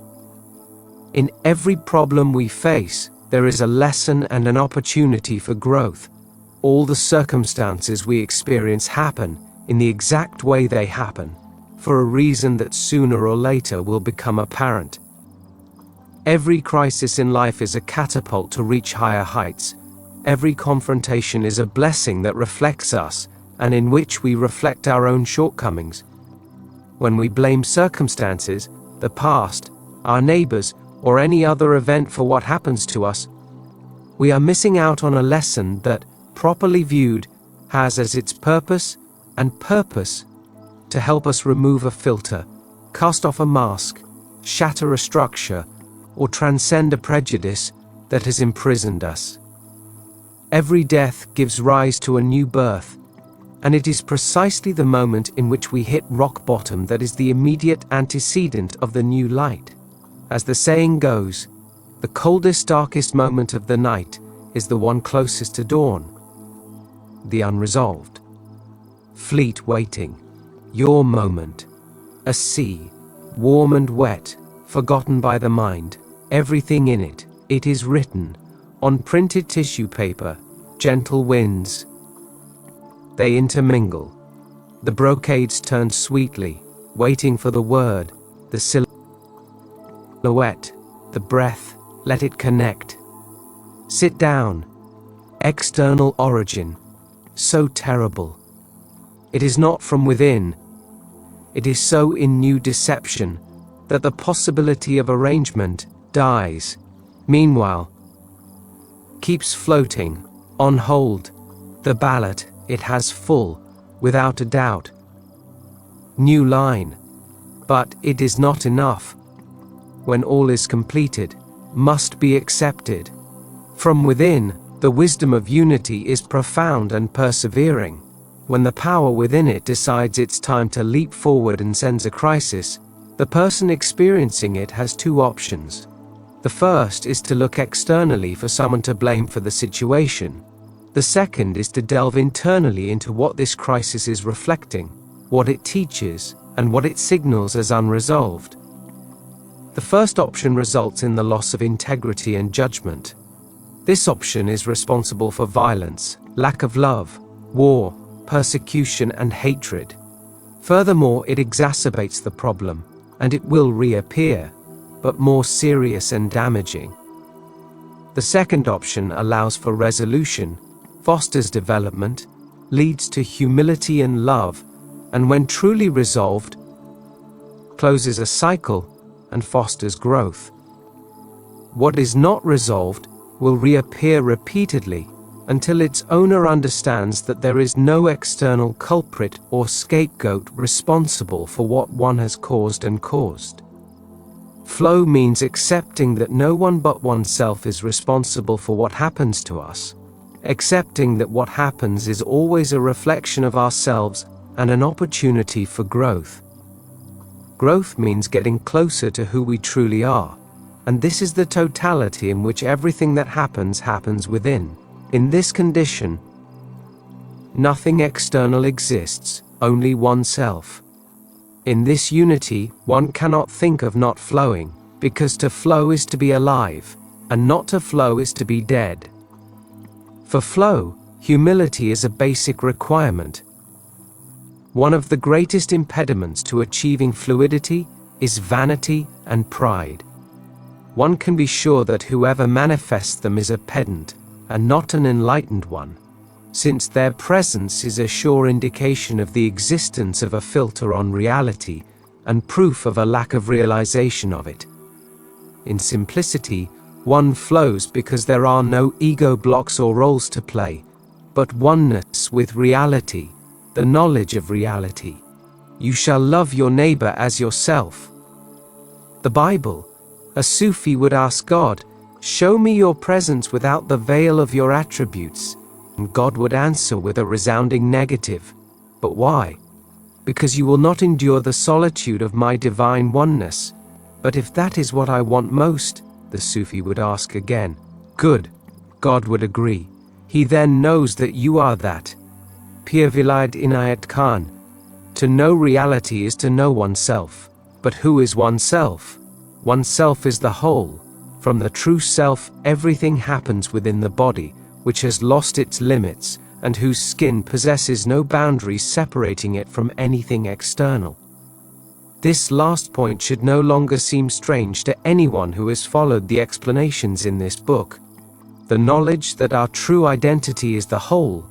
In every problem we face, there is a lesson and an opportunity for growth. All the circumstances we experience happen in the exact way they happen, for a reason that sooner or later will become apparent. Every crisis in life is a catapult to reach higher heights. Every confrontation is a blessing that reflects us, and in which we reflect our own shortcomings. When we blame circumstances, the past, our neighbors, or any other event for what happens to us, we are missing out on a lesson that, properly viewed, has as its purpose to help us remove a filter, cast off a mask, shatter a structure, or transcend a prejudice that has imprisoned us. Every death gives rise to a new birth, And it is precisely the moment in which we hit rock bottom that is the immediate antecedent of the new light. As the saying goes, the coldest, darkest moment of the night is the one closest to dawn. The unresolved, fleet waiting, your moment. A sea, warm and wet, forgotten by the mind, everything in it, it is written, on printed tissue paper, gentle winds. They intermingle. The brocades turn sweetly, waiting for the word, the silhouette, the breath, let it connect. Sit down. External origin. So terrible. It is not from within. It is so in new deception that the possibility of arrangement dies. Meanwhile, keeps floating, on hold, the ballot it has full, without a doubt. New line. But it is not enough. When all is completed, must be accepted. From within, the wisdom of unity is profound and persevering. When the power within it decides it's time to leap forward and sends a crisis, the person experiencing it has two options. The first is to look externally for someone to blame for the situation. The second is to delve internally into what this crisis is reflecting, what it teaches, and what it signals as unresolved. The first option results in the loss of integrity and judgment. This option is responsible for violence, lack of love, war, persecution, and hatred. Furthermore, it exacerbates the problem, and it will reappear, but more serious and damaging. The second option allows for resolution, fosters development, leads to humility and love, and when truly resolved, closes a cycle and fosters growth. What is not resolved will reappear repeatedly until its owner understands that there is no external culprit or scapegoat responsible for what one has caused and caused. Flow means accepting that no one but oneself is responsible for what happens to us, accepting that what happens is always a reflection of ourselves and an opportunity for growth. Growth means getting closer to who we truly are, and this is the totality in which everything that happens within. In this condition, nothing external exists, only oneself. In this unity, one cannot think of not flowing, because to flow is to be alive, and not to flow is to be dead. For flow, humility is a basic requirement. One of the greatest impediments to achieving fluidity is vanity and pride. One can be sure that whoever manifests them is a pedant, and not an enlightened one, since their presence is a sure indication of the existence of a filter on reality, and proof of a lack of realization of it. In simplicity, one flows because there are no ego blocks or roles to play, but oneness with reality, the knowledge of reality. You shall love your neighbor as yourself. The Bible, a Sufi would ask God, "Show me your presence without the veil of your attributes," and God would answer with a resounding negative. But why? Because you will not endure the solitude of my divine oneness. But if that is what I want most, the Sufi would ask again. Good. God would agree. He then knows that you are that. Pir Vilayat Inayat Khan. To know reality is to know oneself. But who is oneself? Oneself is the whole. From the true self, everything happens within the body, which has lost its limits, and whose skin possesses no boundaries separating it from anything external. This last point should no longer seem strange to anyone who has followed the explanations in this book. The knowledge that our true identity is the whole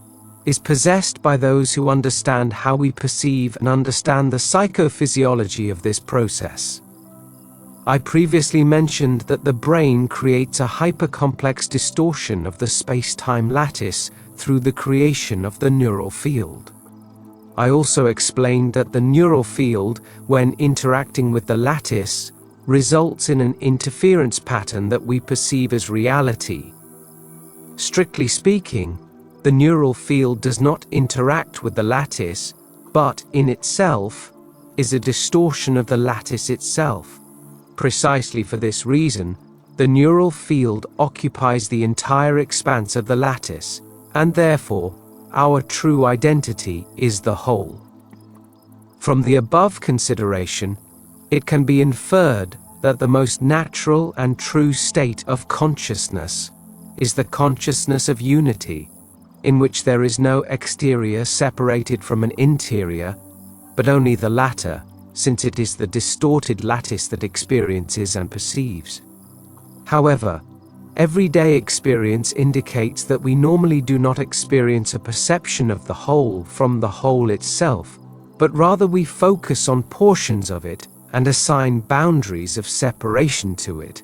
is possessed by those who understand how we perceive and understand the psychophysiology of this process. I previously mentioned that the brain creates a hypercomplex distortion of the space-time lattice through the creation of the neural field. I also explained that the neural field, when interacting with the lattice, results in an interference pattern that we perceive as reality. Strictly speaking, The neural field does not interact with the lattice, but, in itself, is a distortion of the lattice itself. Precisely for this reason, the neural field occupies the entire expanse of the lattice, and therefore, our true identity is the whole. From the above consideration, it can be inferred that the most natural and true state of consciousness is the consciousness of unity, in which there is no exterior separated from an interior, but only the latter, since it is the distorted lattice that experiences and perceives. However, everyday experience indicates that we normally do not experience a perception of the whole from the whole itself, but rather we focus on portions of it and assign boundaries of separation to it.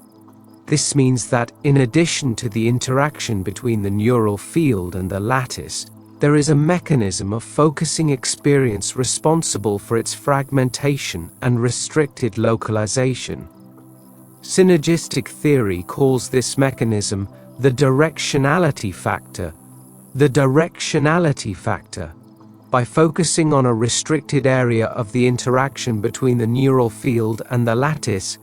This means that, in addition to the interaction between the neural field and the lattice, there is a mechanism of focusing experience responsible for its fragmentation and restricted localization. Synergistic theory calls this mechanism the directionality factor. The directionality factor, by focusing on a restricted area of the interaction between the neural field and the lattice,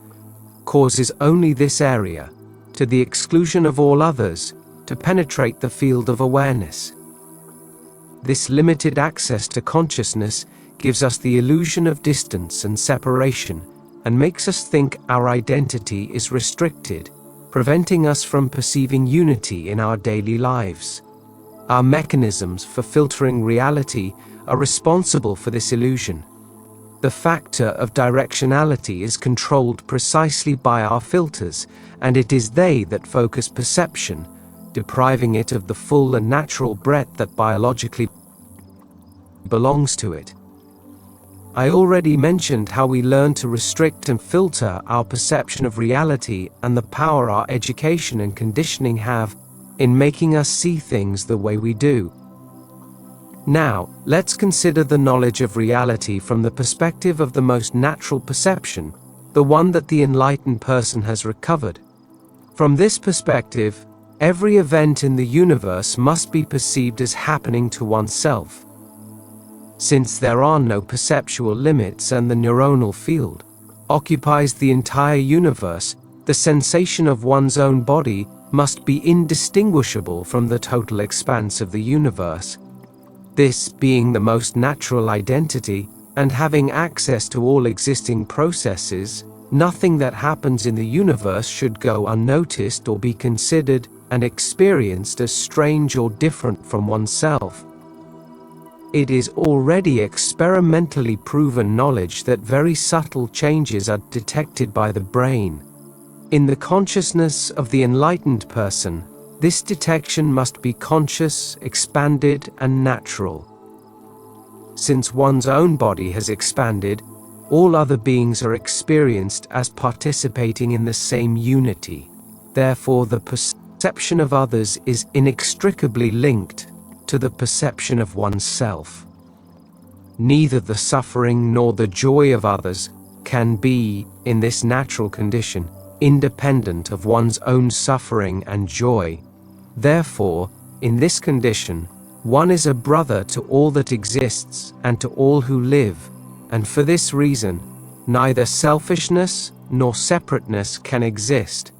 causes only this area, to the exclusion of all others, to penetrate the field of awareness. This limited access to consciousness gives us the illusion of distance and separation, and makes us think our identity is restricted, preventing us from perceiving unity in our daily lives. Our mechanisms for filtering reality are responsible for this illusion. The factor of directionality is controlled precisely by our filters, and it is they that focus perception, depriving it of the full and natural breadth that biologically belongs to it. I already mentioned how we learn to restrict and filter our perception of reality and the power our education and conditioning have in making us see things the way we do. Now, let's consider the knowledge of reality from the perspective of the most natural perception, the one that the enlightened person has recovered. From this perspective, every event in the universe must be perceived as happening to oneself. Since there are no perceptual limits and the neuronal field occupies the entire universe, the sensation of one's own body must be indistinguishable from the total expanse of the universe. This being the most natural identity, and having access to all existing processes, nothing that happens in the universe should go unnoticed or be considered and experienced as strange or different from oneself. It is already experimentally proven knowledge that very subtle changes are detected by the brain. In the consciousness of the enlightened person, this detection must be conscious, expanded, and natural. Since one's own body has expanded, all other beings are experienced as participating in the same unity. Therefore, the perception of others is inextricably linked to the perception of oneself. Neither the suffering nor the joy of others can be, in this natural condition, independent of one's own suffering and joy. Therefore, in this condition, one is a brother to all that exists and to all who live, and for this reason, neither selfishness nor separateness can exist.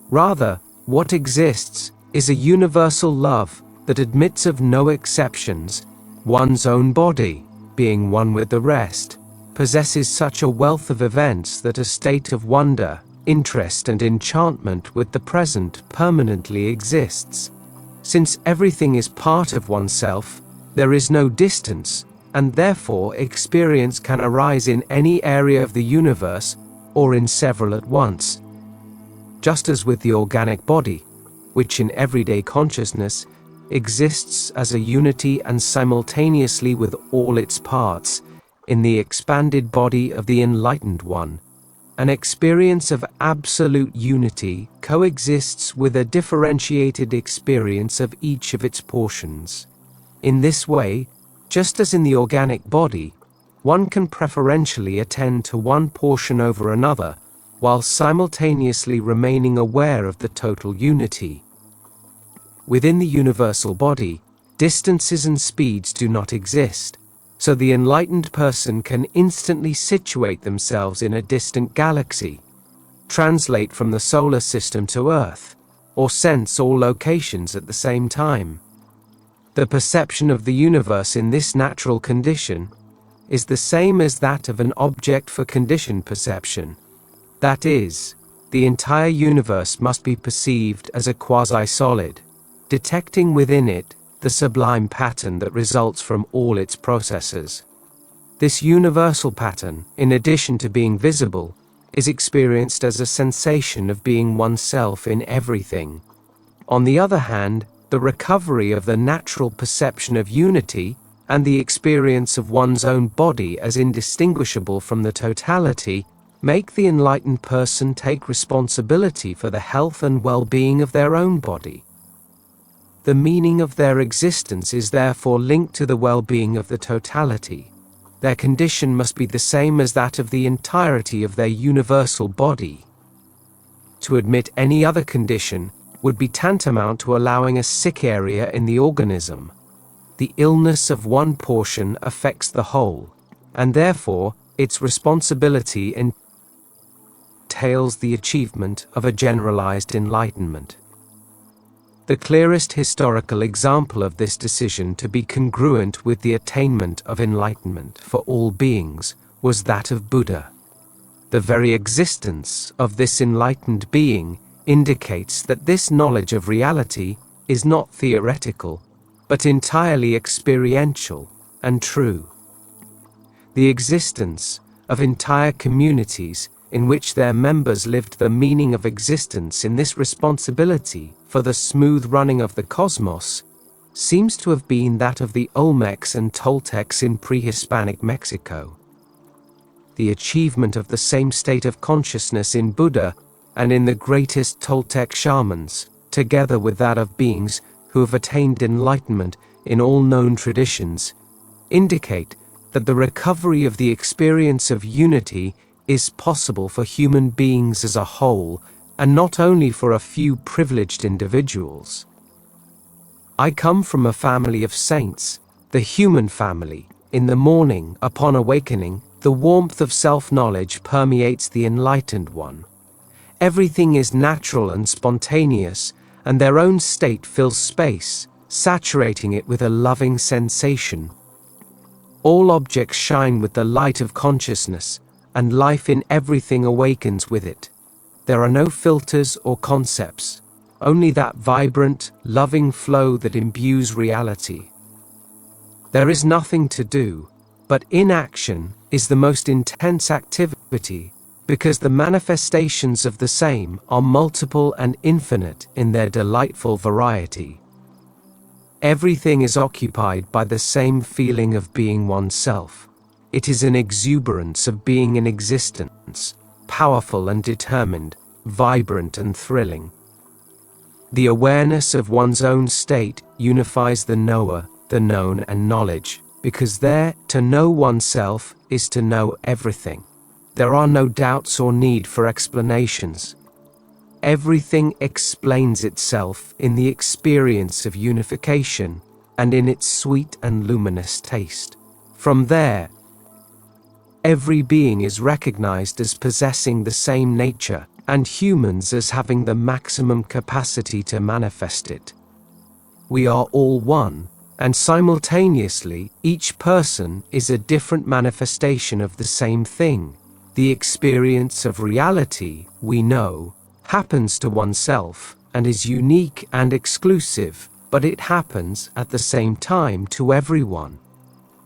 Rather, what exists is a universal love that admits of no exceptions. One's own body, being one with the rest, possesses such a wealth of events that a state of wonder, interest and enchantment with the present permanently exists. Since everything is part of oneself, there is no distance, and therefore experience can arise in any area of the universe, or in several at once. Just as with the organic body, which in everyday consciousness exists as a unity and simultaneously with all its parts, in the expanded body of the enlightened one, an experience of absolute unity coexists with a differentiated experience of each of its portions. In this way, just as in the organic body, one can preferentially attend to one portion over another, while simultaneously remaining aware of the total unity. Within the universal body, distances and speeds do not exist, so the enlightened person can instantly situate themselves in a distant galaxy, translate from the solar system to Earth, or sense all locations at the same time. The perception of the universe in this natural condition is the same as that of an object for conditioned perception. That is, the entire universe must be perceived as a quasi-solid, detecting within it the sublime pattern that results from all its processes. This universal pattern, in addition to being visible, is experienced as a sensation of being oneself in everything. On the other hand, the recovery of the natural perception of unity and the experience of one's own body as indistinguishable from the totality make the enlightened person take responsibility for the health and well-being of their own body. The meaning of their existence is therefore linked to the well-being of the totality. Their condition must be the same as that of the entirety of their universal body. To admit any other condition would be tantamount to allowing a sick area in the organism. The illness of one portion affects the whole, and therefore its responsibility entails the achievement of a generalized enlightenment. The clearest historical example of this decision to be congruent with the attainment of enlightenment for all beings was that of Buddha. The very existence of this enlightened being indicates that this knowledge of reality is not theoretical, but entirely experiential and true. The existence of entire communities in which their members lived the meaning of existence in this responsibility for the smooth running of the cosmos seems to have been that of the Olmecs and Toltecs in pre-Hispanic Mexico. The achievement of the same state of consciousness in Buddha and in the greatest Toltec shamans, together with that of beings who have attained enlightenment in all known traditions, indicate that the recovery of the experience of unity is possible for human beings as a whole, and not only for a few privileged individuals. I come from a family of saints, the human family. In the morning, upon awakening, the warmth of self-knowledge permeates the enlightened one. Everything is natural and spontaneous, and their own state fills space, saturating it with a loving sensation. All objects shine with the light of consciousness, and life in everything awakens with it. There are no filters or concepts, only that vibrant, loving flow that imbues reality. There is nothing to do, but inaction is the most intense activity, because the manifestations of the same are multiple and infinite in their delightful variety. Everything is occupied by the same feeling of being oneself. It is an exuberance of being in existence, powerful and determined, vibrant and thrilling. The awareness of one's own state unifies the knower, the known and knowledge, because there, to know oneself is to know everything. There are no doubts or need for explanations. Everything explains itself in the experience of unification and in its sweet and luminous taste. From there, every being is recognized as possessing the same nature, and humans as having the maximum capacity to manifest it. We are all one, and simultaneously, each person is a different manifestation of the same thing. The experience of reality, we know, happens to oneself and is unique and exclusive, but it happens at the same time to everyone.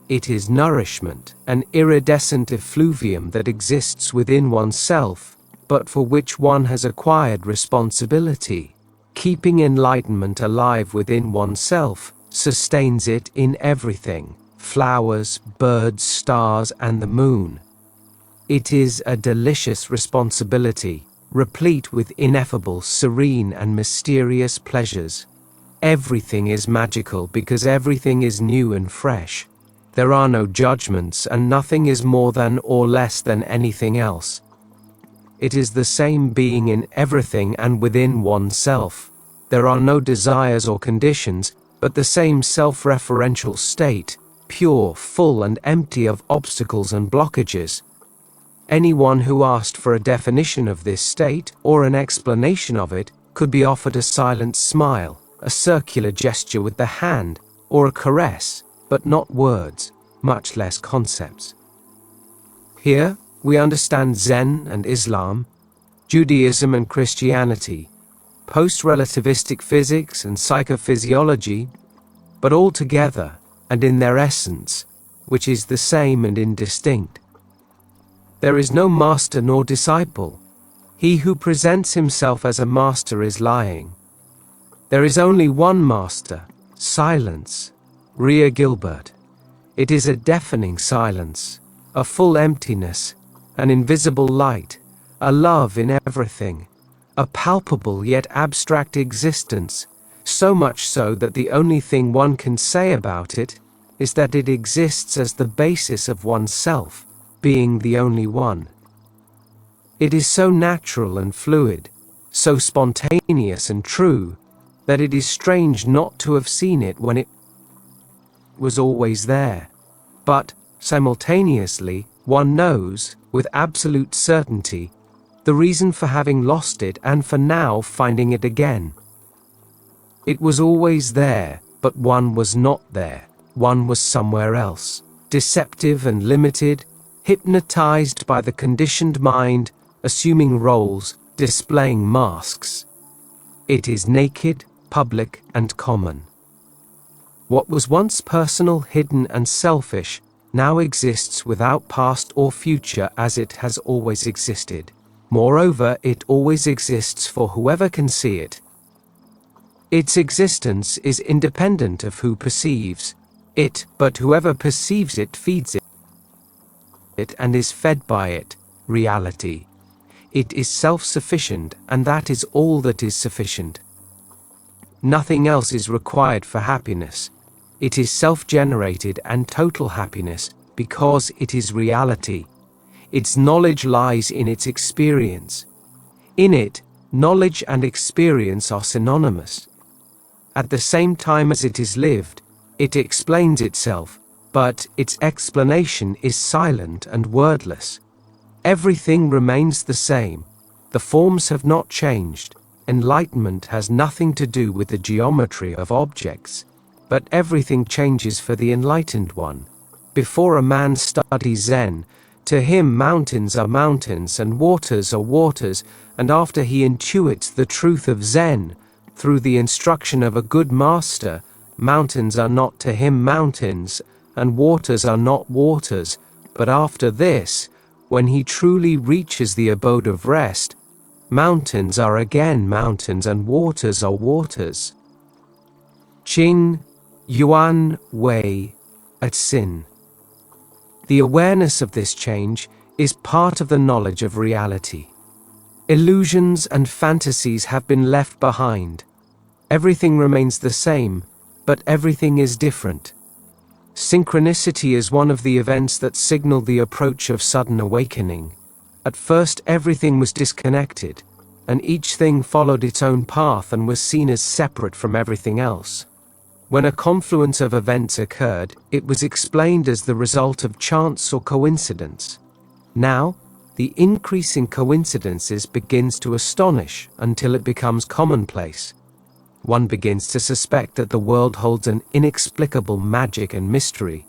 It is nourishment, an iridescent effluvium that exists within oneself, but for which one has acquired responsibility. Keeping enlightenment alive within oneself sustains it in everything: flowers, birds, stars, and the moon. It is a delicious responsibility, replete with ineffable, serene, and mysterious pleasures. Everything is magical because everything is new and fresh. There are no judgments, and nothing is more than or less than anything else. It is the same being in everything and within oneself. There are no desires or conditions, but the same self-referential state, pure, full and empty of obstacles and blockages. Anyone who asked for a definition of this state, or an explanation of it, could be offered a silent smile, a circular gesture with the hand, or a caress, but not words, much less concepts. Here, we understand Zen and Islam, Judaism and Christianity, post-relativistic physics and psychophysiology, but all together, and in their essence, which is the same and indistinct. There is no master nor disciple. He who presents himself as a master is lying. There is only one master, silence. Ria Gilbert. It is a deafening silence, a full emptiness, an invisible light, a love in everything, a palpable yet abstract existence, so much so that the only thing one can say about it is that it exists as the basis of oneself, being the only one. It is so natural and fluid, so spontaneous and true, that it is strange not to have seen it when it was always there. But, simultaneously, one knows, with absolute certainty, the reason for having lost it and for now finding it again. It was always there, but one was not there. One was somewhere else, deceptive and limited, hypnotized by the conditioned mind, assuming roles, displaying masks. It is naked, public, and common. What was once personal, hidden, and selfish now exists without past or future as it has always existed. Moreover, it always exists for whoever can see it. Its existence is independent of who perceives it, but whoever perceives it feeds it and is fed by it, reality. It is self-sufficient, and that is all that is sufficient. Nothing else is required for happiness. It is self-generated and total happiness, because it is reality. Its knowledge lies in its experience. In it, knowledge and experience are synonymous. At the same time as it is lived, it explains itself, but its explanation is silent and wordless. Everything remains the same. The forms have not changed. Enlightenment has nothing to do with the geometry of objects, but everything changes for the enlightened one. Before a man studies Zen, to him mountains are mountains and waters are waters, and after he intuits the truth of Zen, through the instruction of a good master, mountains are not to him mountains, and waters are not waters, but after this, when he truly reaches the abode of rest, mountains are again mountains and waters are waters. Qing, Yuan, Wei, at Sin. The awareness of this change is part of the knowledge of reality. Illusions and fantasies have been left behind. Everything remains the same, but everything is different. Synchronicity is one of the events that signal the approach of sudden awakening. At first everything was disconnected, and each thing followed its own path and was seen as separate from everything else. When a confluence of events occurred, it was explained as the result of chance or coincidence. Now, the increase in coincidences begins to astonish until it becomes commonplace. One begins to suspect that the world holds an inexplicable magic and mystery.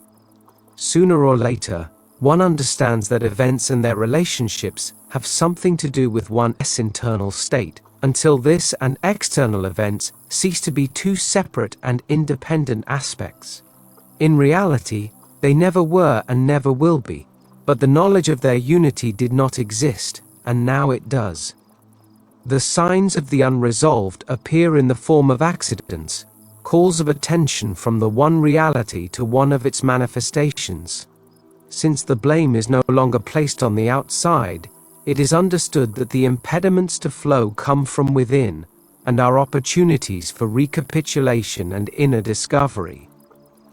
Sooner or later, one understands that events and their relationships have something to do with one's internal state, until this and external events cease to be two separate and independent aspects. In reality, they never were and never will be, but the knowledge of their unity did not exist, and now it does. The signs of the unresolved appear in the form of accidents, calls of attention from the one reality to one of its manifestations. Since the blame is no longer placed on the outside, it is understood that the impediments to flow come from within, and are opportunities for recapitulation and inner discovery.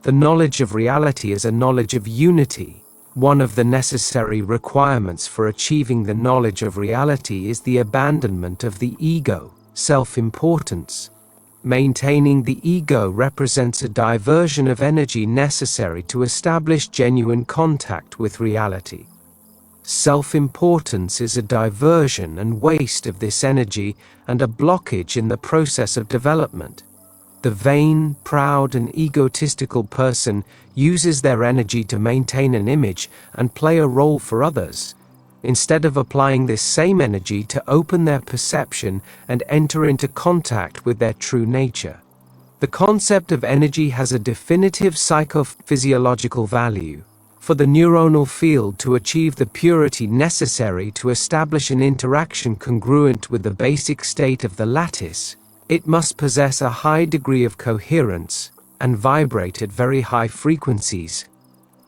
The knowledge of reality is a knowledge of unity. One of the necessary requirements for achieving the knowledge of reality is the abandonment of the ego, self-importance. Maintaining the ego represents a diversion of energy necessary to establish genuine contact with reality. Self-importance is a diversion and waste of this energy and a blockage in the process of development. The vain, proud, and egotistical person uses their energy to maintain an image and play a role for others, instead of applying this same energy to open their perception and enter into contact with their true nature. The concept of energy has a definitive psychophysiological value. For the neuronal field to achieve the purity necessary to establish an interaction congruent with the basic state of the lattice, it must possess a high degree of coherence and vibrate at very high frequencies.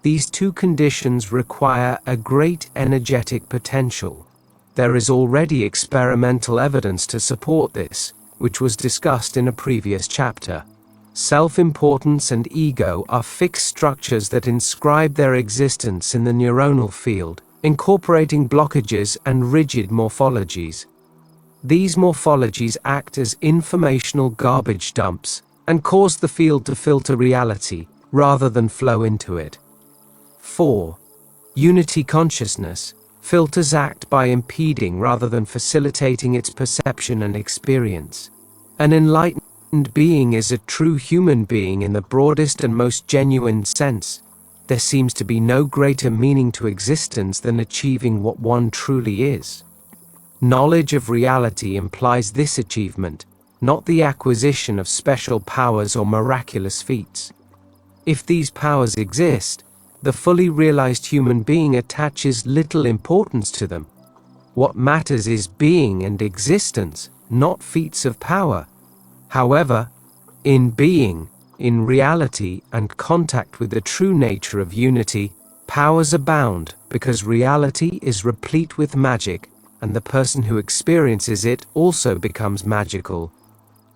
These two conditions require a great energetic potential. There is already experimental evidence to support this, which was discussed in a previous chapter. Self-importance and ego are fixed structures that inscribe their existence in the neuronal field, incorporating blockages and rigid morphologies. These morphologies act as informational garbage dumps and cause the field to filter reality rather than flow into it. 4. Unity consciousness. Filters act by impeding rather than facilitating its perception and experience. An enlightened being is a true human being in the broadest and most genuine sense. There seems to be no greater meaning to existence than achieving what one truly is. Knowledge of reality implies this achievement, not the acquisition of special powers or miraculous feats. If these powers exist, the fully realized human being attaches little importance to them. What matters is being and existence, not feats of power. However, in being, in reality and contact with the true nature of unity, powers abound because reality is replete with magic, and the person who experiences it also becomes magical.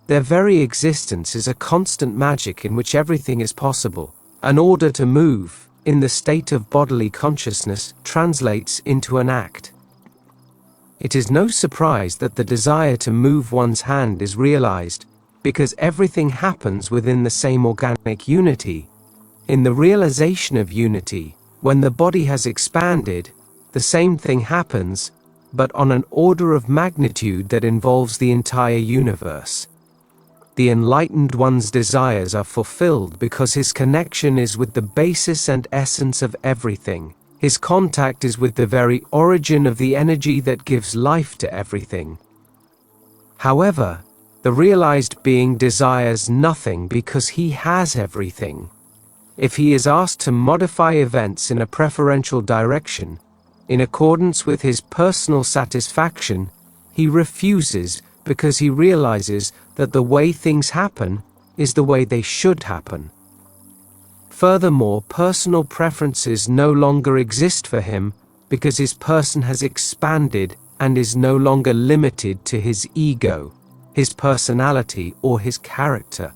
Their very existence is a constant magic in which everything is possible. An order to move, in the state of bodily consciousness, translates into an act. It is no surprise that the desire to move one's hand is realized, because everything happens within the same organic unity. In the realization of unity, when the body has expanded, the same thing happens, but on an order of magnitude that involves the entire universe. The enlightened one's desires are fulfilled because his connection is with the basis and essence of everything. His contact is with the very origin of the energy that gives life to everything. However, the realized being desires nothing because he has everything. If he is asked to modify events in a preferential direction, in accordance with his personal satisfaction, he refuses because he realizes that the way things happen is the way they should happen. Furthermore, personal preferences no longer exist for him because his person has expanded and is no longer limited to his ego, his personality, or his character.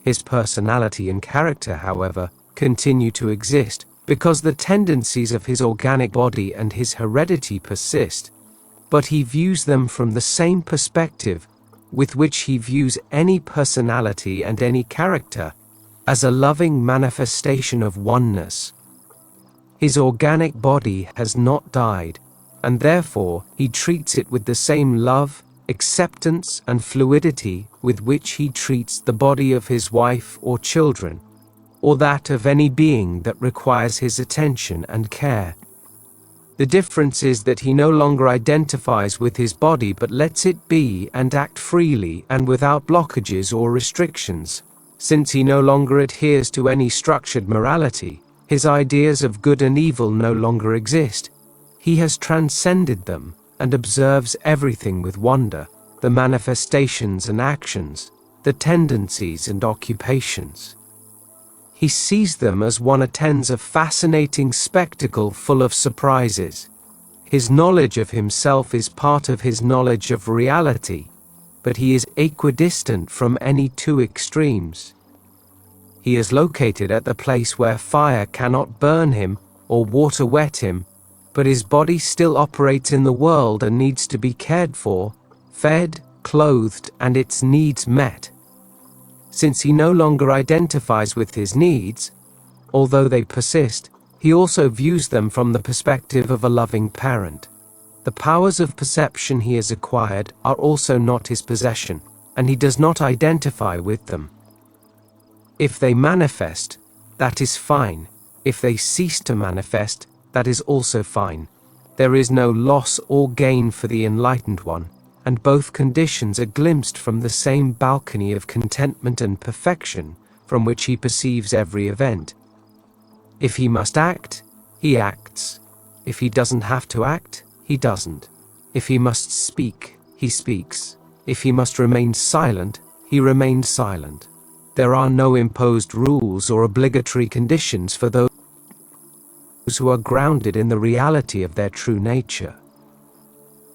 His personality and character, however, continue to exist because the tendencies of his organic body and his heredity persist, but he views them from the same perspective with which he views any personality and any character, as a loving manifestation of oneness. His organic body has not died, and therefore he treats it with the same love, acceptance, and fluidity with which he treats the body of his wife or children, or that of any being that requires his attention and care. The difference is that he no longer identifies with his body but lets it be and act freely and without blockages or restrictions. Since he no longer adheres to any structured morality, his ideas of good and evil no longer exist. He has transcended them and observes everything with wonder, the manifestations and actions, the tendencies and occupations. He sees them as one attends a fascinating spectacle full of surprises. His knowledge of himself is part of his knowledge of reality, but he is equidistant from any two extremes. He is located at the place where fire cannot burn him or water wet him, but his body still operates in the world and needs to be cared for, fed, clothed and its needs met. Since he no longer identifies with his needs, although they persist, he also views them from the perspective of a loving parent. The powers of perception he has acquired are also not his possession, and he does not identify with them. If they manifest, that is fine. If they cease to manifest, that is also fine. There is no loss or gain for the enlightened one, and both conditions are glimpsed from the same balcony of contentment and perfection from which he perceives every event. If he must act, he acts. If he doesn't have to act, he doesn't. If he must speak, he speaks. If he must remain silent, he remains silent. There are no imposed rules or obligatory conditions for those who are grounded in the reality of their true nature.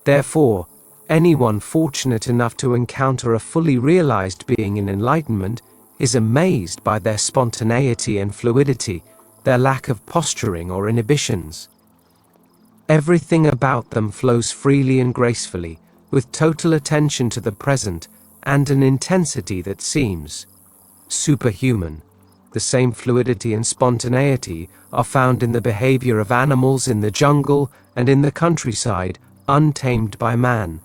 Therefore, anyone fortunate enough to encounter a fully realized being in enlightenment is amazed by their spontaneity and fluidity, their lack of posturing or inhibitions. Everything about them flows freely and gracefully, with total attention to the present and an intensity that seems superhuman. The same fluidity and spontaneity are found in the behavior of animals in the jungle and in the countryside, untamed by man.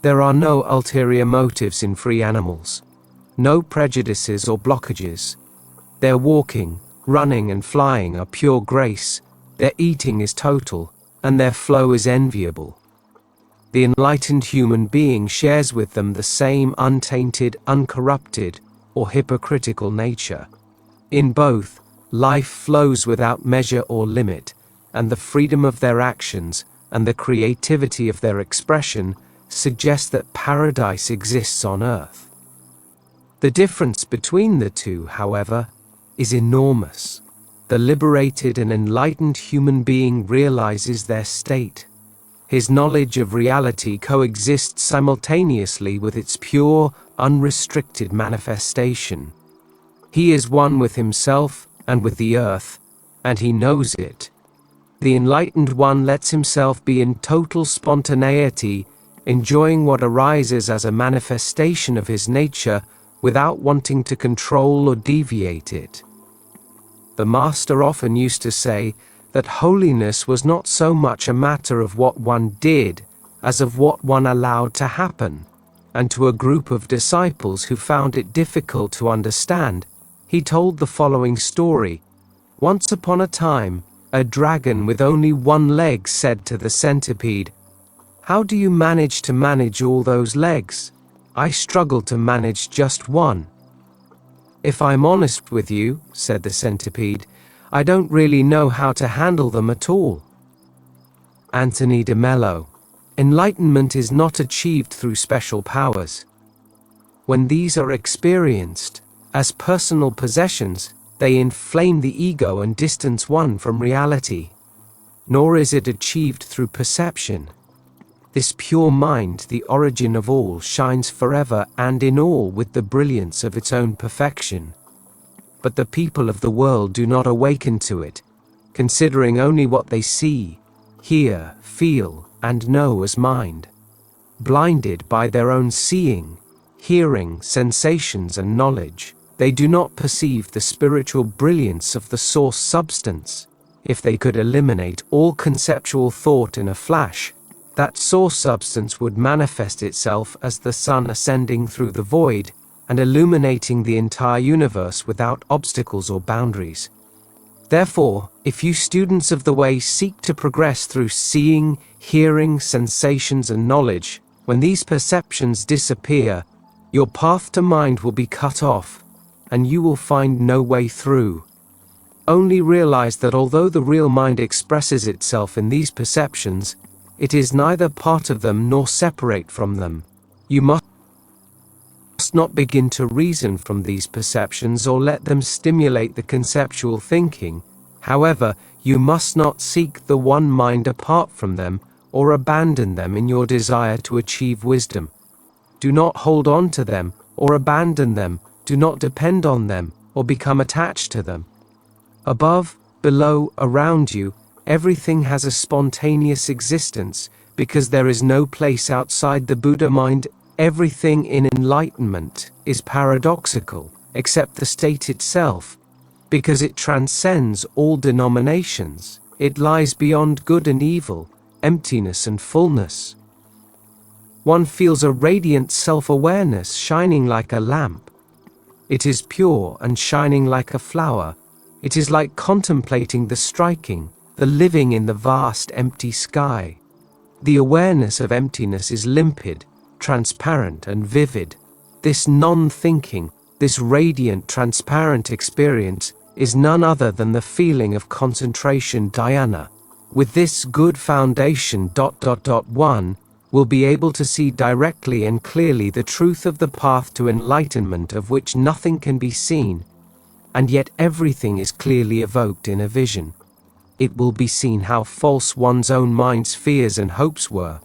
There are no ulterior motives in free animals, no prejudices or blockages. Their walking, running and flying are pure grace, their eating is total, and their flow is enviable. The enlightened human being shares with them the same untainted, uncorrupted, or hypocritical nature. In both, life flows without measure or limit, and the freedom of their actions and the creativity of their expression suggest that paradise exists on earth. The difference between the two, however, is enormous. The liberated and enlightened human being realizes their state. His knowledge of reality coexists simultaneously with its pure, unrestricted manifestation. He is one with himself and with the earth, and he knows it. The enlightened one lets himself be in total spontaneity, enjoying what arises as a manifestation of his nature without wanting to control or deviate it. The Master often used to say that holiness was not so much a matter of what one did as of what one allowed to happen, and to a group of disciples who found it difficult to understand, he told the following story. Once upon a time, a dragon with only one leg said to the centipede, "How do you manage to manage all those legs? I struggle to manage just one." "If I'm honest with you," said the centipede, "I don't really know how to handle them at all." Anthony de Mello. Enlightenment is not achieved through special powers. When these are experienced as personal possessions, they inflame the ego and distance one from reality. Nor is it achieved through perception. This pure mind, the origin of all, shines forever and in all with the brilliance of its own perfection. But the people of the world do not awaken to it, considering only what they see, hear, feel, and know as mind. Blinded by their own seeing, hearing, sensations, and knowledge, they do not perceive the spiritual brilliance of the source substance. If they could eliminate all conceptual thought in a flash, that source substance would manifest itself as the sun ascending through the void and illuminating the entire universe without obstacles or boundaries. Therefore, if you students of the way seek to progress through seeing, hearing, sensations, and knowledge, when these perceptions disappear, your path to mind will be cut off, and you will find no way through. Only realize that although the real mind expresses itself in these perceptions, it is neither part of them nor separate from them. You must not begin to reason from these perceptions or let them stimulate the conceptual thinking. However, you must not seek the one mind apart from them or abandon them in your desire to achieve wisdom. Do not hold on to them or abandon them. Do not depend on them or become attached to them. Above, below, around you, everything has a spontaneous existence because there is no place outside the Buddha mind. Everything in enlightenment is paradoxical, except the state itself, because it transcends all denominations. It lies beyond good and evil, emptiness and fullness. One feels a radiant self-awareness shining like a lamp. It is pure and shining like a flower. It is like contemplating the striking, the living in the vast empty sky. The awareness of emptiness is limpid, transparent and vivid. This non-thinking, this radiant, transparent experience is none other than the feeling of concentration dhyana. With this good foundation, one will be able to see directly and clearly the truth of the path to enlightenment, of which nothing can be seen, and yet everything is clearly evoked in a vision. It will be seen how false one's own mind's fears and hopes were.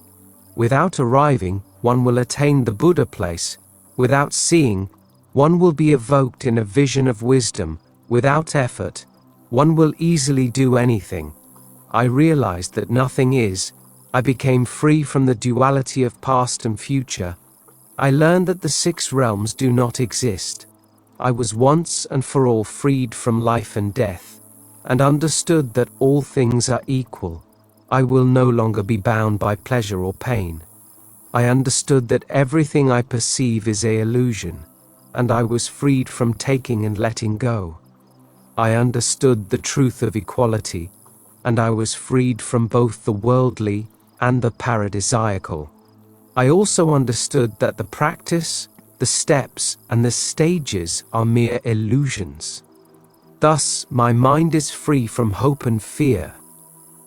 Without arriving, one will attain the Buddha place. Without seeing, one will be evoked in a vision of wisdom. Without effort, one will easily do anything. I realized that nothing is. I became free from the duality of past and future. I learned that the 6 realms do not exist. I was once and for all freed from life and death, and understood that all things are equal. I will no longer be bound by pleasure or pain. I understood that everything I perceive is an illusion, and I was freed from taking and letting go. I understood the truth of equality, and I was freed from both the worldly and the paradisiacal. I also understood that the practice, the steps, and the stages are mere illusions. Thus, my mind is free from hope and fear.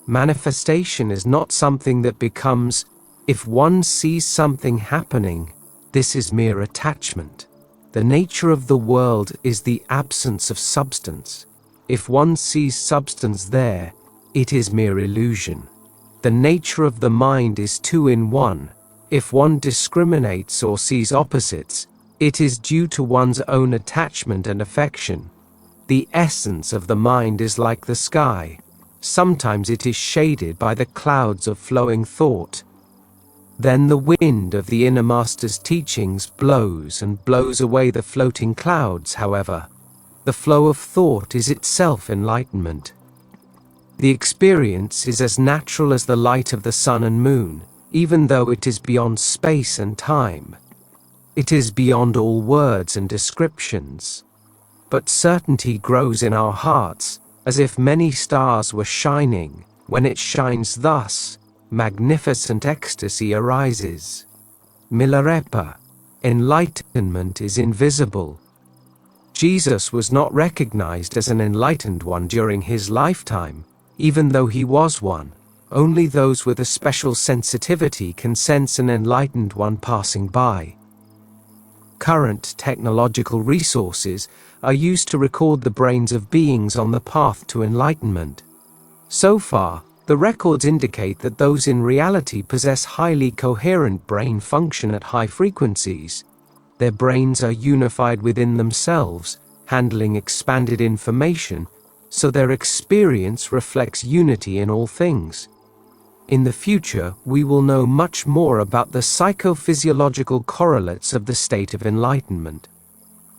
Manifestation is not something that becomes. If one sees something happening, this is mere attachment. The nature of the world is the absence of substance. If one sees substance there, it is mere illusion. The nature of the mind is 2 in 1. If one discriminates or sees opposites, it is due to one's own attachment and affection. The essence of the mind is like the sky. Sometimes it is shaded by the clouds of flowing thought. Then the wind of the inner master's teachings blows and blows away the floating clouds. However, the flow of thought is itself enlightenment. The experience is as natural as the light of the sun and moon, even though it is beyond space and time. It is beyond all words and descriptions. But certainty grows in our hearts, as if many stars were shining. When it shines thus, magnificent ecstasy arises. Milarepa, enlightenment is invisible. Jesus was not recognized as an enlightened one during his lifetime, even though he was one. Only those with a special sensitivity can sense an enlightened one passing by. Current technological resources are used to record the brains of beings on the path to enlightenment. So far, the records indicate that those in reality possess highly coherent brain function at high frequencies. Their brains are unified within themselves, handling expanded information, so their experience reflects unity in all things. In the future, we will know much more about the psychophysiological correlates of the state of enlightenment.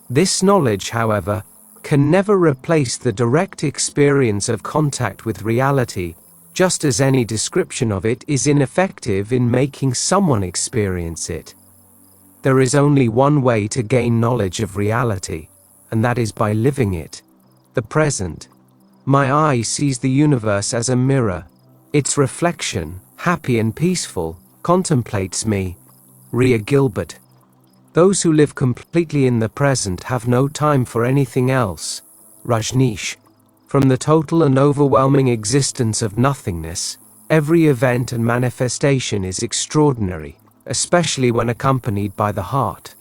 This knowledge, however, can never replace the direct experience of contact with reality, just as any description of it is ineffective in making someone experience it. There is only one way to gain knowledge of reality, and that is by living it. The present. My eye sees the universe as a mirror. Its reflection, happy and peaceful, contemplates me. Ria Gilbert. Those who live completely in the present have no time for anything else. Rajneesh. From the total and overwhelming existence of nothingness, every event and manifestation is extraordinary, especially when accompanied by the heart.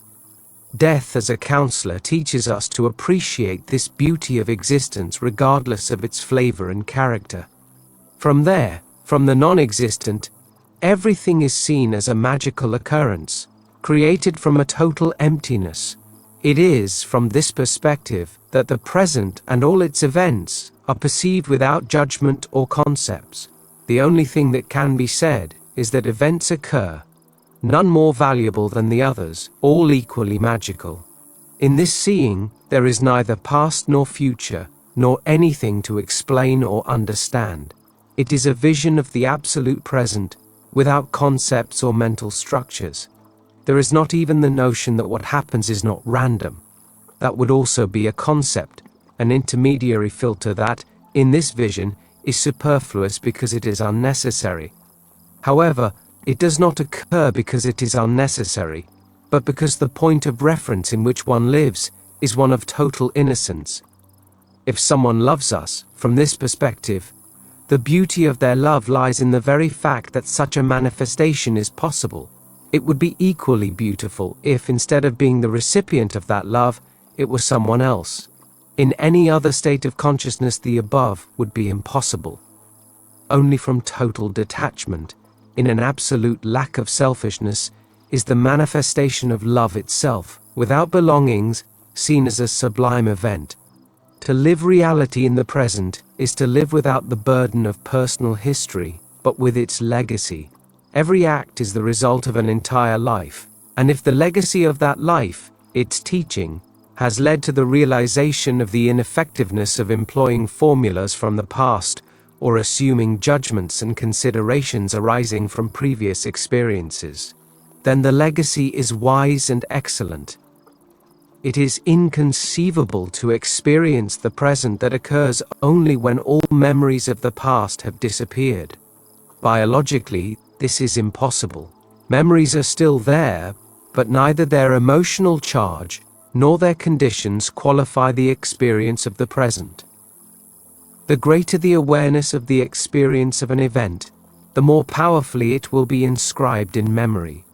Death as a counselor teaches us to appreciate this beauty of existence regardless of its flavor and character. From there, from the non-existent, everything is seen as a magical occurrence, created from a total emptiness. It is from this perspective that the present and all its events are perceived without judgment or concepts. The only thing that can be said is that events occur. none more valuable than the others, all equally magical. In this seeing, there is neither past nor future, nor anything to explain or understand. It is a vision of the absolute present, without concepts or mental structures. There is not even the notion that what happens is not random. That would also be a concept, an intermediary filter that, in this vision, is superfluous because it is unnecessary. However, it does not occur because it is unnecessary, but because the point of reference in which one lives is one of total innocence. If someone loves us, from this perspective, the beauty of their love lies in the very fact that such a manifestation is possible. It would be equally beautiful if, instead of being the recipient of that love, it was someone else. In any other state of consciousness, the above would be impossible. Only from total detachment, in an absolute lack of selfishness, is the manifestation of love itself, without belongings, seen as a sublime event. To live reality in the present is to live without the burden of personal history, but with its legacy. Every act is the result of an entire life, and if the legacy of that life, its teaching, has led to the realization of the ineffectiveness of employing formulas from the past, or assuming judgments and considerations arising from previous experiences, then the legacy is wise and excellent. It is inconceivable to experience the present that occurs only when all memories of the past have disappeared. Biologically, this is impossible. Memories are still there, but neither their emotional charge nor their conditions qualify the experience of the present. The greater the awareness of the experience of an event, the more powerfully it will be inscribed in memory.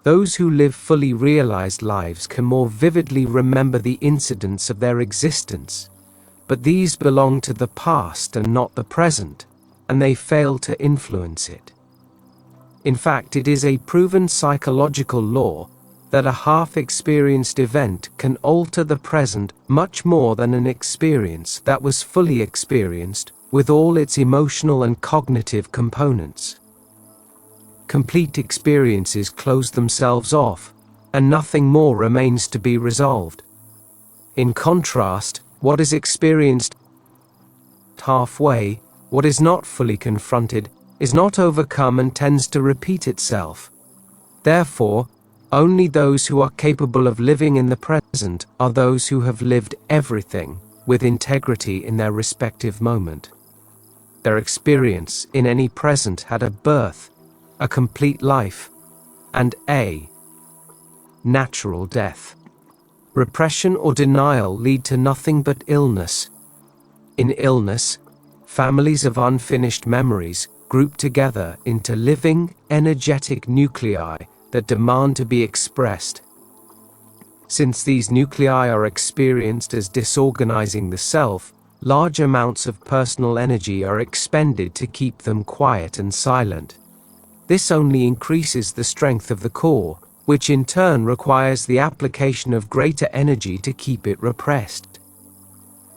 Those who live fully realized lives can more vividly remember the incidents of their existence, but these belong to the past and not the present, and they fail to influence it. In fact, it is a proven psychological law that a half-experienced event can alter the present much more than an experience that was fully experienced, with all its emotional and cognitive components. Complete experiences close themselves off, and nothing more remains to be resolved. In contrast, what is experienced halfway, what is not fully confronted, is not overcome and tends to repeat itself. Therefore, only those who are capable of living in the present are those who have lived everything with integrity in their respective moment. Their experience in any present had a birth, a complete life, and a natural death. Repression or denial lead to nothing but illness. In illness, families of unfinished memories group together into living, energetic nuclei that demand to be expressed. Since these nuclei are experienced as disorganizing the self, large amounts of personal energy are expended to keep them quiet and silent. This only increases the strength of the core, which in turn requires the application of greater energy to keep it repressed.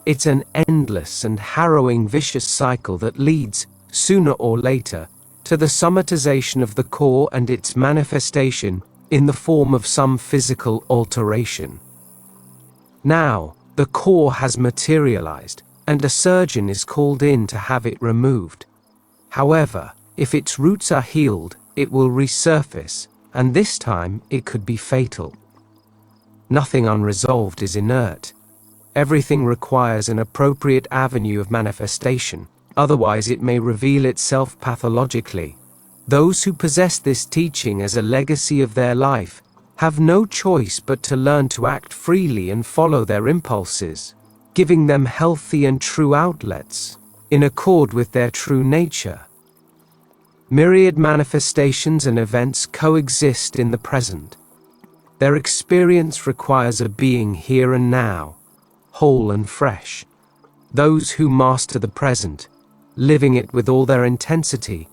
It's an endless and harrowing vicious cycle that leads, sooner or later, to the somatization of the core and its manifestation in the form of some physical alteration. Now, the core has materialized, and a surgeon is called in to have it removed. However, if its roots are healed, it will resurface, and this time it could be fatal. Nothing unresolved is inert. Everything requires an appropriate avenue of manifestation, otherwise it may reveal itself pathologically. Those who possess this teaching as a legacy of their life have no choice but to learn to act freely and follow their impulses, giving them healthy and true outlets, in accord with their true nature. Myriad manifestations and events coexist in the present. Their experience requires a being here and now, whole and fresh. Those who master the present, living it with all their intensity,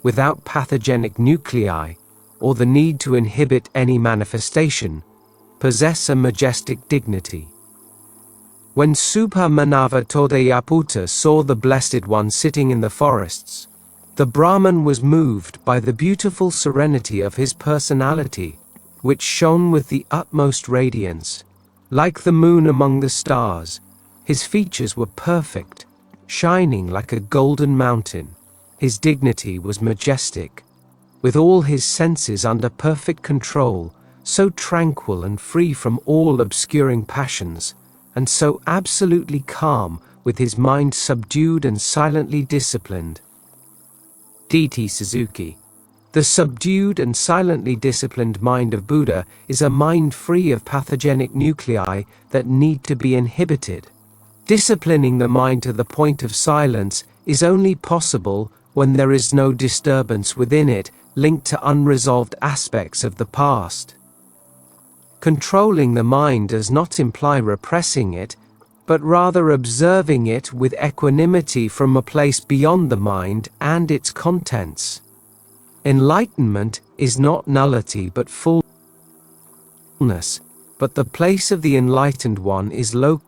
without pathogenic nuclei, or the need to inhibit any manifestation, possess a majestic dignity. When Subha Manava Todayaputa saw the Blessed One sitting in the forests, The Brahman was moved by the beautiful serenity of his personality, which shone with the utmost radiance. Like the moon among the stars, his features were perfect, shining like a golden mountain. His dignity was majestic, with all his senses under perfect control, so tranquil and free from all obscuring passions, and so absolutely calm, with his mind subdued and silently disciplined. D.T. Suzuki. The subdued and silently disciplined mind of Buddha is a mind free of pathogenic nuclei that need to be inhibited. Disciplining the mind to the point of silence is only possible when there is no disturbance within it linked to unresolved aspects of the past. Controlling the mind does not imply repressing it, but rather observing it with equanimity from a place beyond the mind and its contents. Enlightenment is not nullity but fullness, but the place of the enlightened one is located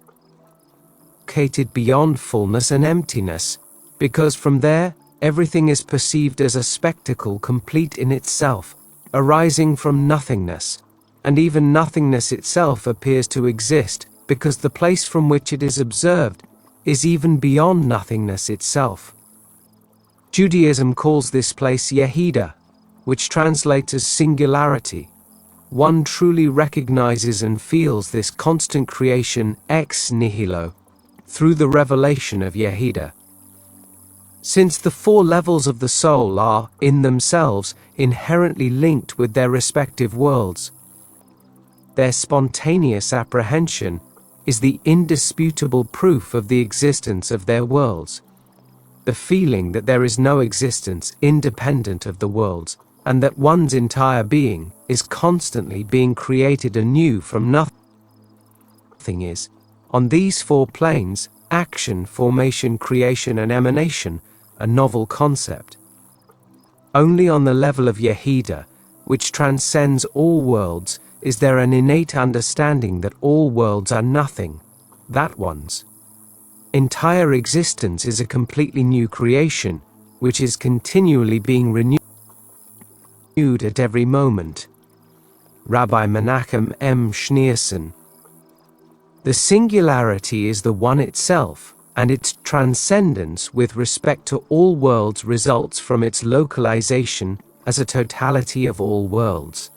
beyond fullness and emptiness, because from there everything is perceived as a spectacle complete in itself, arising from nothingness, and even nothingness itself appears to exist, because the place from which it is observed is even beyond nothingness itself. Judaism calls this place Yehida, which translates as singularity. One truly recognizes and feels this constant creation ex nihilo through the revelation of Yehida. Since the four levels of the soul are, in themselves, inherently linked with their respective worlds, their spontaneous apprehension is the indisputable proof of the existence of their worlds. The feeling that there is no existence independent of the worlds, and that one's entire being is constantly being created anew from nothing is, on these four planes, action, formation, creation and emanation, a novel concept. Only on the level of Yehida, which transcends all worlds, is there an innate understanding that all worlds are nothing, that one's entire existence is a completely new creation, which is continually being renewed at every moment. Rabbi Menachem M. Schneerson. The singularity is the one itself, and its transcendence with respect to all worlds results from its localization as a totality of all worlds.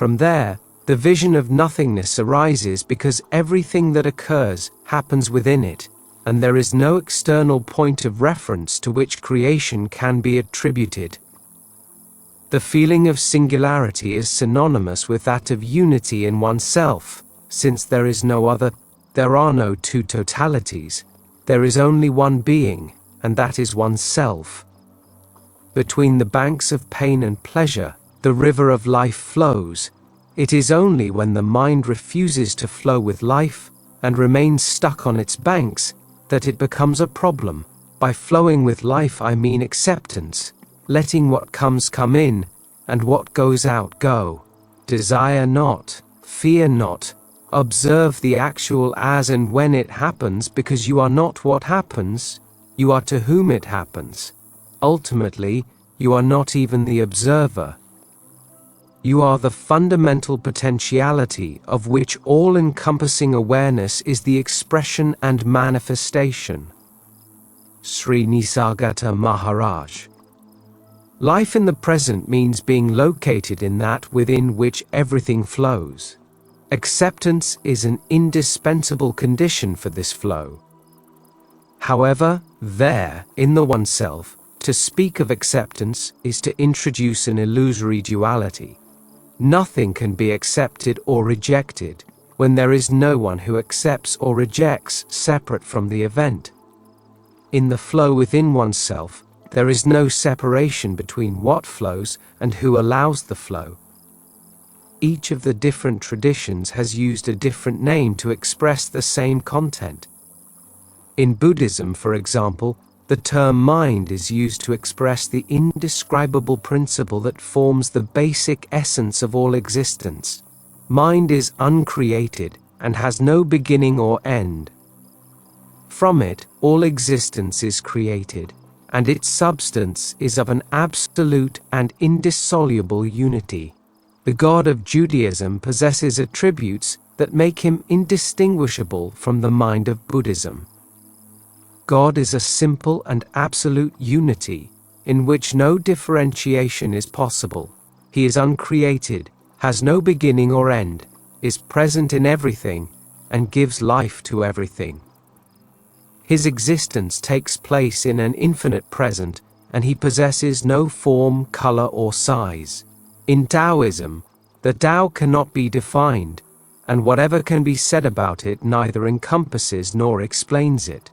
From there, the vision of nothingness arises because everything that occurs happens within it, and there is no external point of reference to which creation can be attributed. The feeling of singularity is synonymous with that of unity in oneself, since there is no other, there are no two totalities, there is only one being, and that is oneself. Between the banks of pain and pleasure, the river of life flows. It is only when the mind refuses to flow with life and remains stuck on its banks that it becomes a problem. By flowing with life I mean acceptance, letting what comes come in, and what goes out go. Desire not, fear not, observe the actual as and when it happens, because you are not what happens, you are to whom it happens. Ultimately, you are not even the observer. You are the fundamental potentiality of which all-encompassing awareness is the expression and manifestation. Sri Nisargadatta Maharaj. Life in the present means being located in that within which everything flows. Acceptance is an indispensable condition for this flow. However, there, in the oneself, to speak of acceptance is to introduce an illusory duality. Nothing can be accepted or rejected when there is no one who accepts or rejects separate from the event. In the flow within oneself, there is no separation between what flows and who allows the flow. Each of the different traditions has used a different name to express the same content. In Buddhism, for example, the term mind is used to express the indescribable principle that forms the basic essence of all existence. Mind is uncreated and has no beginning or end. From it, all existence is created, and its substance is of an absolute and indissoluble unity. The God of Judaism possesses attributes that make him indistinguishable from the mind of Buddhism. God is a simple and absolute unity, in which no differentiation is possible. He is uncreated, has no beginning or end, is present in everything, and gives life to everything. His existence takes place in an infinite present, and he possesses no form, color, or size. In Taoism, the Tao cannot be defined, and whatever can be said about it neither encompasses nor explains it.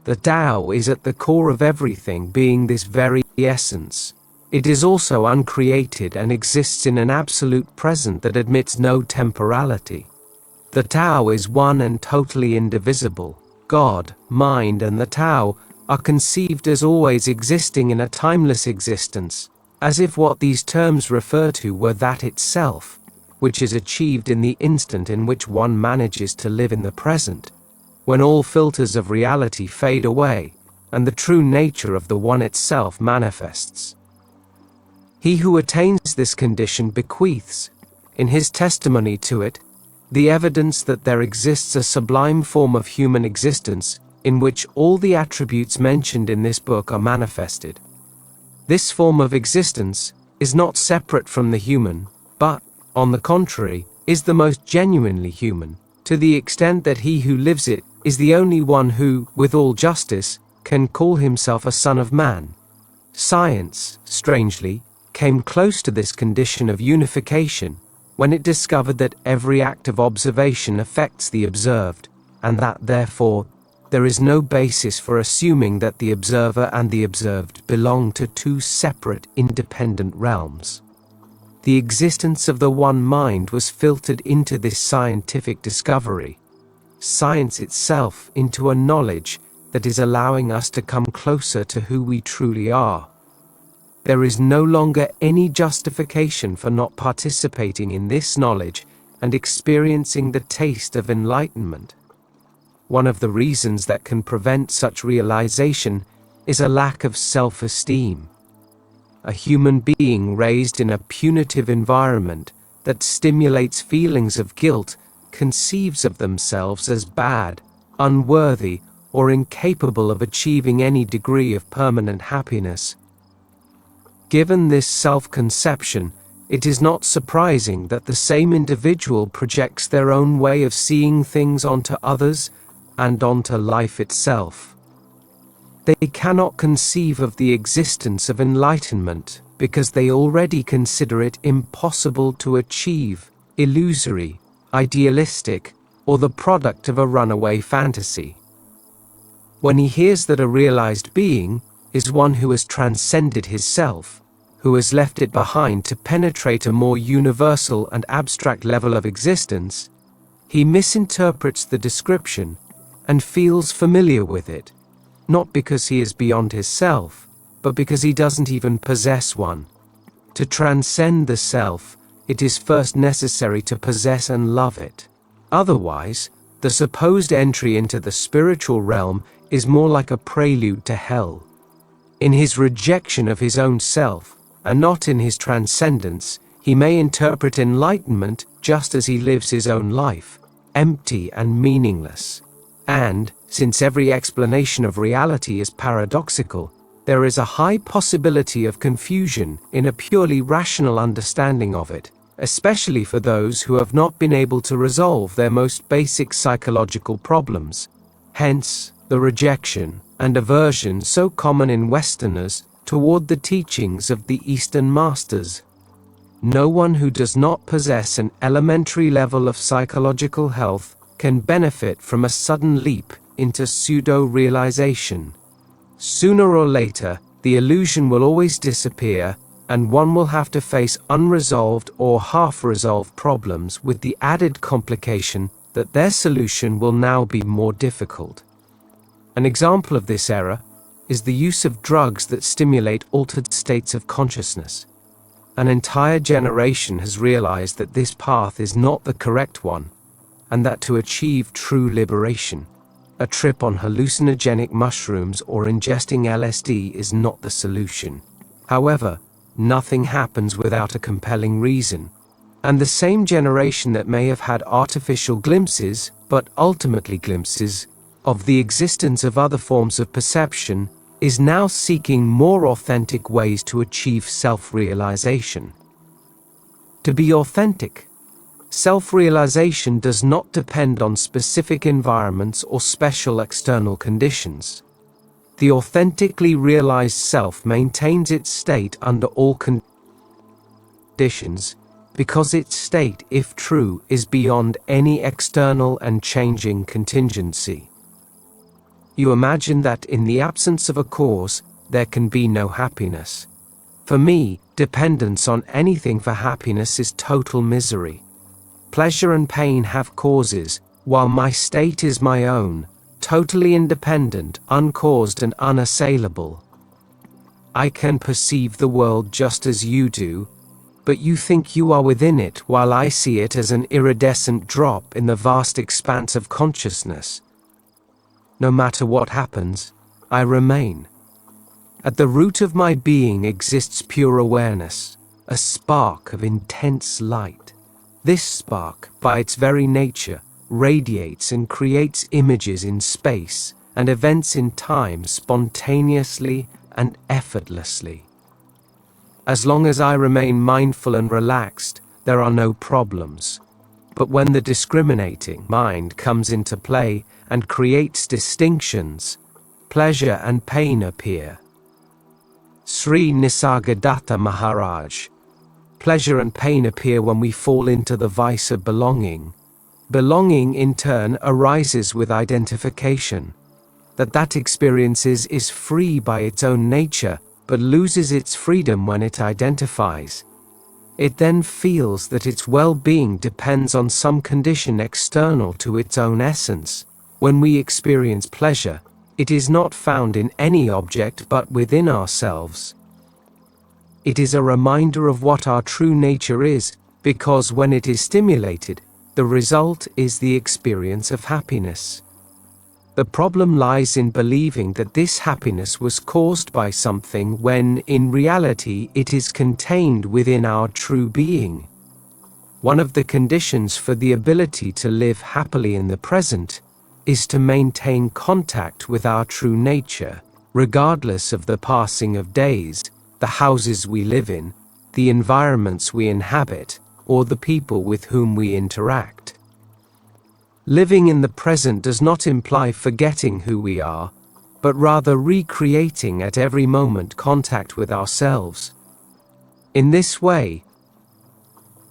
The Tao is at the core of everything, being this very essence. It is also uncreated and exists in an absolute present that admits no temporality. The Tao is one and totally indivisible. God, mind, and the Tao are conceived as always existing in a timeless existence, as if what these terms refer to were that itself, which is achieved in the instant in which one manages to live in the present, when all filters of reality fade away, and the true nature of the One itself manifests. He who attains this condition bequeaths, in his testimony to it, the evidence that there exists a sublime form of human existence, in which all the attributes mentioned in this book are manifested. This form of existence is not separate from the human, but, on the contrary, is the most genuinely human, to the extent that he who lives it is the only one who, with all justice, can call himself a son of man. Science, strangely, came close to this condition of unification when it discovered that every act of observation affects the observed, and that, therefore, there is no basis for assuming that the observer and the observed belong to two separate, independent realms. The existence of the one mind was filtered into this scientific discovery, science itself into a knowledge that is allowing us to come closer to who we truly are. There is no longer any justification for not participating in this knowledge and experiencing the taste of enlightenment. One of the reasons that can prevent such realization is a lack of self-esteem. A human being raised in a punitive environment that stimulates feelings of guilt conceives of themselves as bad, unworthy, or incapable of achieving any degree of permanent happiness. Given this self-conception, it is not surprising that the same individual projects their own way of seeing things onto others and onto life itself. They cannot conceive of the existence of enlightenment because they already consider it impossible to achieve, illusory, idealistic, or the product of a runaway fantasy. When he hears that a realized being is one who has transcended his self, who has left it behind to penetrate a more universal and abstract level of existence, he misinterprets the description and feels familiar with it, not because he is beyond his self, but because he doesn't even possess one. To transcend the self, it is first necessary to possess and love it. Otherwise, the supposed entry into the spiritual realm is more like a prelude to hell. In his rejection of his own self, and not in his transcendence, he may interpret enlightenment just as he lives his own life, empty and meaningless. And, since every explanation of reality is paradoxical, there is a high possibility of confusion in a purely rational understanding of it, especially for those who have not been able to resolve their most basic psychological problems. Hence, the rejection and aversion so common in Westerners toward the teachings of the Eastern Masters. No one who does not possess an elementary level of psychological health can benefit from a sudden leap into pseudo-realization. Sooner or later, the illusion will always disappear, and one will have to face unresolved or half-resolved problems with the added complication that their solution will now be more difficult. An example of this error is the use of drugs that stimulate altered states of consciousness. An entire generation has realized that this path is not the correct one, and that to achieve true liberation, A trip on hallucinogenic mushrooms or ingesting LSD is not the solution. However, nothing happens without a compelling reason. And the same generation that may have had artificial glimpses, but ultimately glimpses, of the existence of other forms of perception, is now seeking more authentic ways to achieve self-realization. To be authentic, self-realization does not depend on specific environments or special external conditions. The authentically realized self maintains its state under all conditions, because its state, if true, is beyond any external and changing contingency. You imagine that in the absence of a cause, there can be no happiness. For me, dependence on anything for happiness is total misery. Pleasure and pain have causes, while my state is my own, totally independent, uncaused and unassailable. I can perceive the world just as you do, but you think you are within it, while I see it as an iridescent drop in the vast expanse of consciousness. No matter what happens, I remain. At the root of my being exists pure awareness, a spark of intense light. This spark, by its very nature, radiates and creates images in space and events in time spontaneously and effortlessly. As long as I remain mindful and relaxed, there are no problems. But when the discriminating mind comes into play and creates distinctions, pleasure and pain appear. Sri Nisargadatta Maharaj. Pleasure and pain appear when we fall into the vice of belonging. Belonging, in turn, arises with identification. That experiences is free by its own nature, but loses its freedom when it identifies. It then feels that its well-being depends on some condition external to its own essence. When we experience pleasure, it is not found in any object but within ourselves. It is a reminder of what our true nature is, because when it is stimulated, the result is the experience of happiness. The problem lies in believing that this happiness was caused by something when, in reality, it is contained within our true being. One of the conditions for the ability to live happily in the present is to maintain contact with our true nature, regardless of the passing of days, the houses we live in, the environments we inhabit, or the people with whom we interact. Living in the present does not imply forgetting who we are, but rather recreating at every moment contact with ourselves. In this way,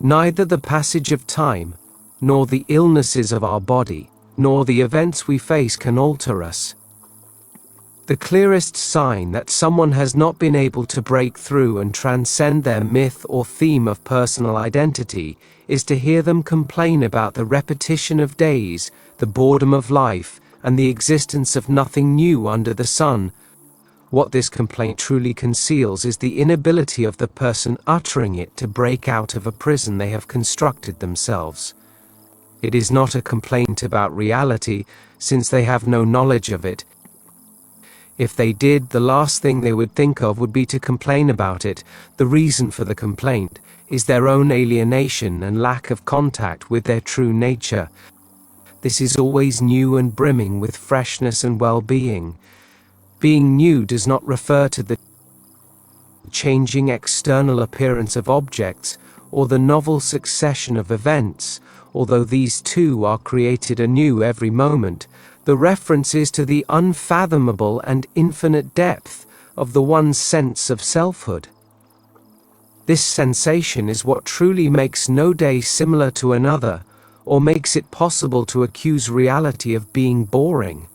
neither the passage of time, nor the illnesses of our body, nor the events we face can alter us. The clearest sign that someone has not been able to break through and transcend their myth or theme of personal identity is to hear them complain about the repetition of days, the boredom of life, and the existence of nothing new under the sun. What this complaint truly conceals is the inability of the person uttering it to break out of a prison they have constructed themselves. It is not a complaint about reality, since they have no knowledge of it. If they did, the last thing they would think of would be to complain about it. The reason for the complaint is their own alienation and lack of contact with their true nature. This is always new and brimming with freshness and well-being. Being new does not refer to the changing external appearance of objects or the novel succession of events, although these too are created anew every moment. The reference is to the unfathomable and infinite depth of the one's sense of selfhood. This sensation is what truly makes no day similar to another, or makes it possible to accuse reality of being boring.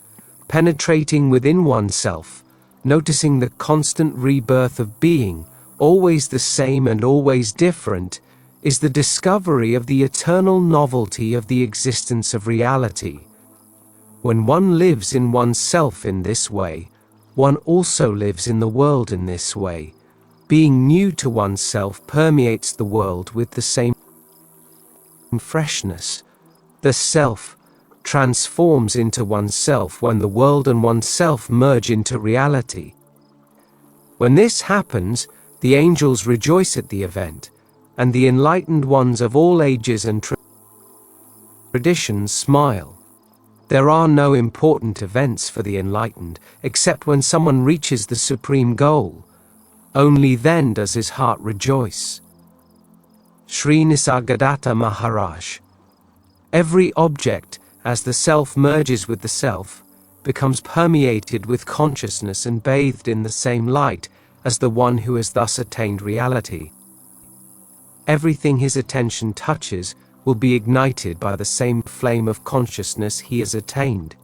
Penetrating within oneself, noticing the constant rebirth of being, always the same and always different, is the discovery of the eternal novelty of the existence of reality. When one lives in oneself in this way, one also lives in the world in this way. Being new to oneself permeates the world with the same freshness. The self, transforms into oneself when the world and oneself merge into reality. When this happens, the angels rejoice at the event, and the enlightened ones of all ages and traditions smile. There are no important events for the enlightened, except when someone reaches the supreme goal. Only then does his heart rejoice. Sri Nisargadatta Maharaj. Every object, as the self merges with the self, becomes permeated with consciousness and bathed in the same light as the one who has thus attained reality. Everything his attention touches will be ignited by the same flame of consciousness he has attained.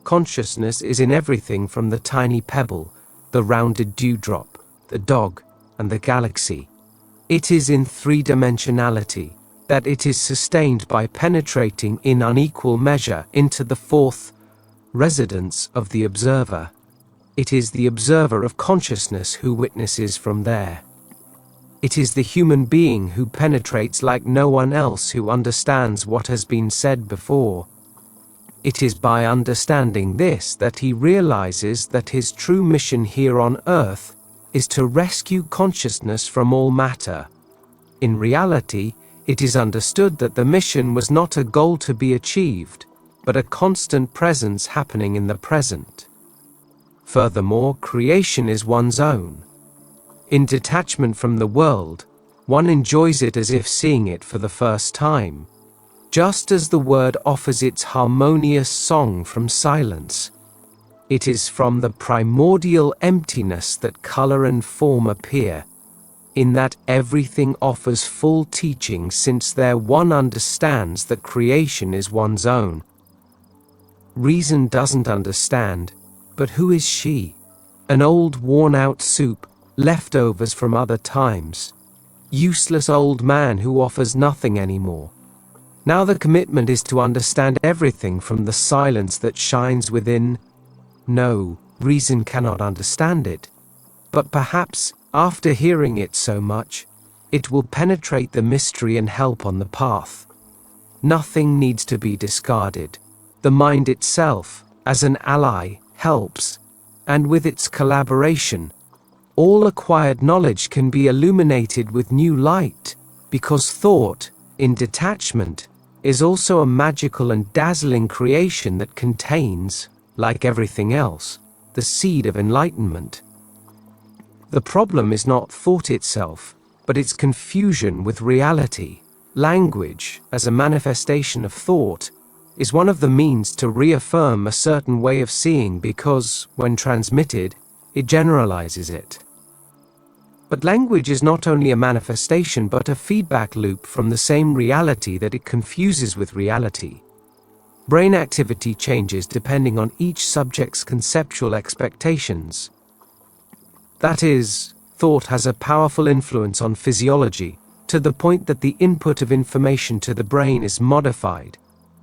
Consciousness is in everything from the tiny pebble, the rounded dewdrop, the dog, and the galaxy. It is in three-dimensionality that it is sustained by penetrating in unequal measure into the fourth residence of the observer. It is the observer of consciousness who witnesses from there. It is the human being who penetrates like no one else, who understands what has been said before. It is by understanding this that he realizes that his true mission here on earth is to rescue consciousness from all matter. In reality, it is understood that the mission was not a goal to be achieved, but a constant presence happening in the present. Furthermore, creation is one's own. In detachment from the world, one enjoys it as if seeing it for the first time, just as the word offers its harmonious song from silence. It is from the primordial emptiness that color and form appear, in that everything offers full teaching, since there one understands that creation is one's own. Reason doesn't understand, but who is she? An old worn-out soup, leftovers from other times. Useless old man who offers nothing anymore. Now the commitment is to understand everything from the silence that shines within. No, reason cannot understand it. But perhaps, after hearing it so much, it will penetrate the mystery and help on the path. Nothing needs to be discarded. The mind itself, as an ally, helps, and with its collaboration, all acquired knowledge can be illuminated with new light, because thought, in detachment, is also a magical and dazzling creation that contains, like everything else, the seed of enlightenment. The problem is not thought itself, but its confusion with reality. Language, as a manifestation of thought, is one of the means to reaffirm a certain way of seeing because, when transmitted, it generalizes it. But language is not only a manifestation but a feedback loop from the same reality that it confuses with reality. Brain activity changes depending on each subject's conceptual expectations. That is, thought has a powerful influence on physiology, to the point that the input of information to the brain is modified,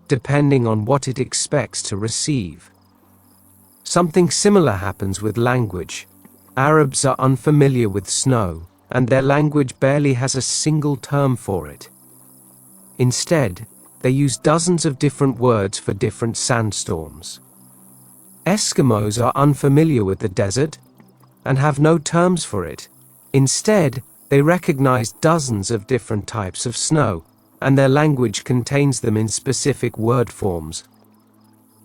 depending on what it expects to receive. Something similar happens with language. Arabs are unfamiliar with snow, and their language barely has a single term for it. Instead, they use dozens of different words for different sandstorms. Eskimos are unfamiliar with the desert, and have no terms for it. Instead, they recognize dozens of different types of snow, and their language contains them in specific word forms.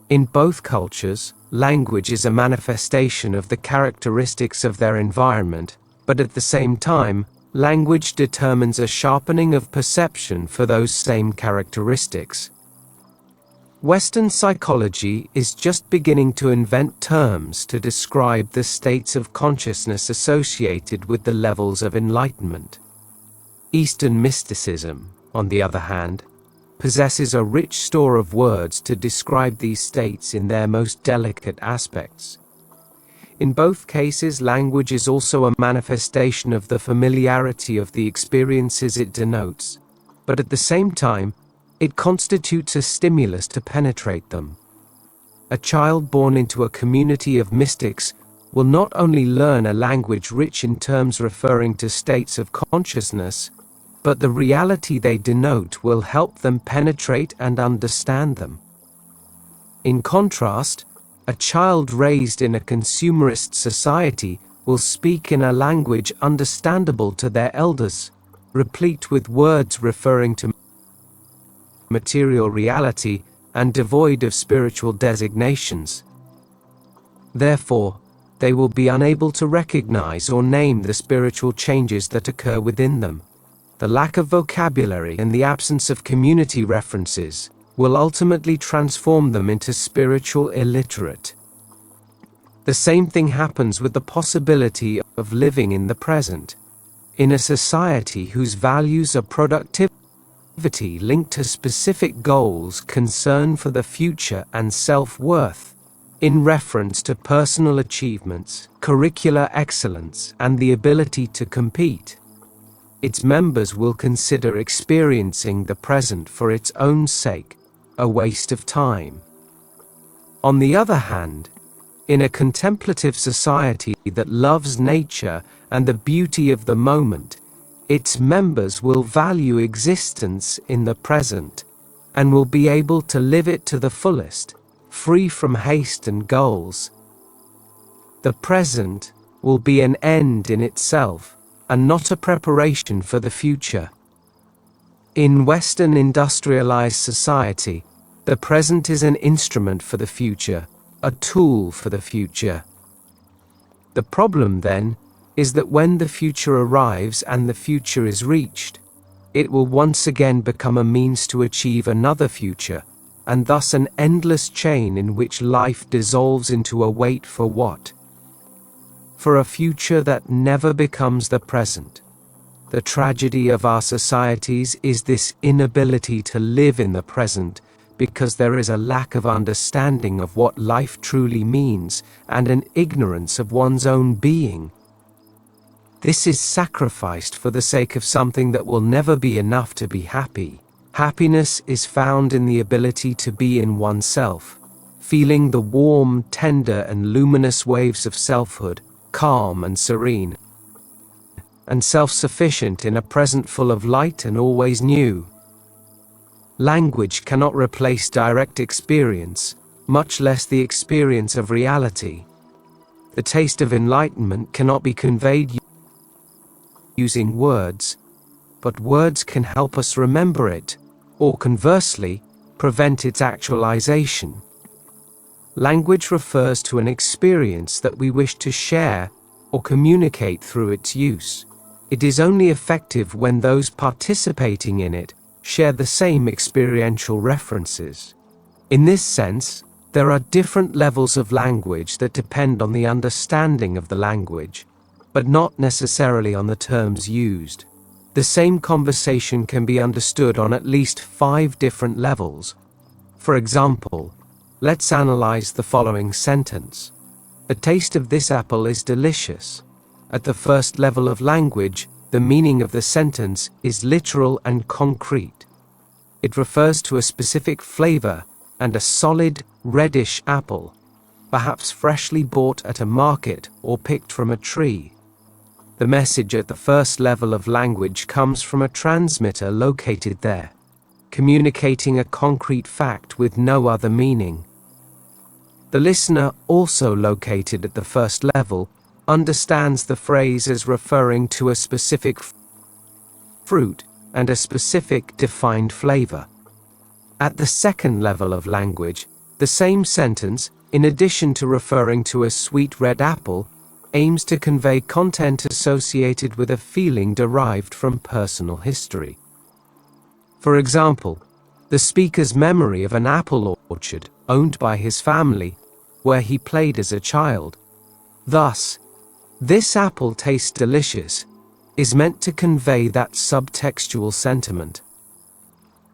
In both cultures, language is a manifestation of the characteristics of their environment, but at the same time, language determines a sharpening of perception for those same characteristics. Western psychology is just beginning to invent terms to describe the states of consciousness associated with the levels of enlightenment. Eastern mysticism, on the other hand, possesses a rich store of words to describe these states in their most delicate aspects. In both cases, language is also a manifestation of the familiarity of the experiences it denotes, but at the same time, it constitutes a stimulus to penetrate them. A child born into a community of mystics will not only learn a language rich in terms referring to states of consciousness, but the reality they denote will help them penetrate and understand them. In contrast, a child raised in a consumerist society will speak in a language understandable to their elders, replete with words referring to material reality and devoid of spiritual designations. Therefore, they will be unable to recognize or name the spiritual changes that occur within them. The lack of vocabulary and the absence of community references will ultimately transform them into spiritual illiterate. The same thing happens with the possibility of living in the present. In a society whose values are productivity linked to specific goals, concern for the future, and self-worth, in reference to personal achievements, curricular excellence, and the ability to compete, its members will consider experiencing the present for its own sake a waste of time. On the other hand, in a contemplative society that loves nature and the beauty of the moment, its members will value existence in the present and will be able to live it to the fullest, free from haste and goals. The present will be an end in itself and not a preparation for the future. In Western industrialized society, the present is an instrument for the future, a tool for the future. The problem, then, is that when the future arrives and the future is reached, it will once again become a means to achieve another future, and thus an endless chain in which life dissolves into a wait for what? For a future that never becomes the present. The tragedy of our societies is this inability to live in the present, because there is a lack of understanding of what life truly means and an ignorance of one's own being. This is sacrificed for the sake of something that will never be enough to be happy. Happiness is found in the ability to be in oneself, feeling the warm, tender, and luminous waves of selfhood, calm and serene, and self-sufficient in a present full of light and always new. Language cannot replace direct experience, much less the experience of reality. The taste of enlightenment cannot be conveyed using words, but words can help us remember it, or conversely, prevent its actualization. Language refers to an experience that we wish to share or communicate through its use. It is only effective when those participating in it share the same experiential references. In this sense, there are different levels of language that depend on the understanding of the language, but not necessarily on the terms used. The same conversation can be understood on at least 5 different levels. For example, let's analyze the following sentence. The taste of this apple is delicious. At the first level of language, the meaning of the sentence is literal and concrete. It refers to a specific flavor and a solid, reddish apple, perhaps freshly bought at a market or picked from a tree. The message at the first level of language comes from a transmitter located there, communicating a concrete fact with no other meaning. The listener, also located at the first level, understands the phrase as referring to a specific fruit and a specific defined flavor. At the second level of language, the same sentence, in addition to referring to a sweet red apple, aims to convey content associated with a feeling derived from personal history. For example, the speaker's memory of an apple orchard owned by his family, where he played as a child. Thus, "This apple tastes delicious," is meant to convey that subtextual sentiment.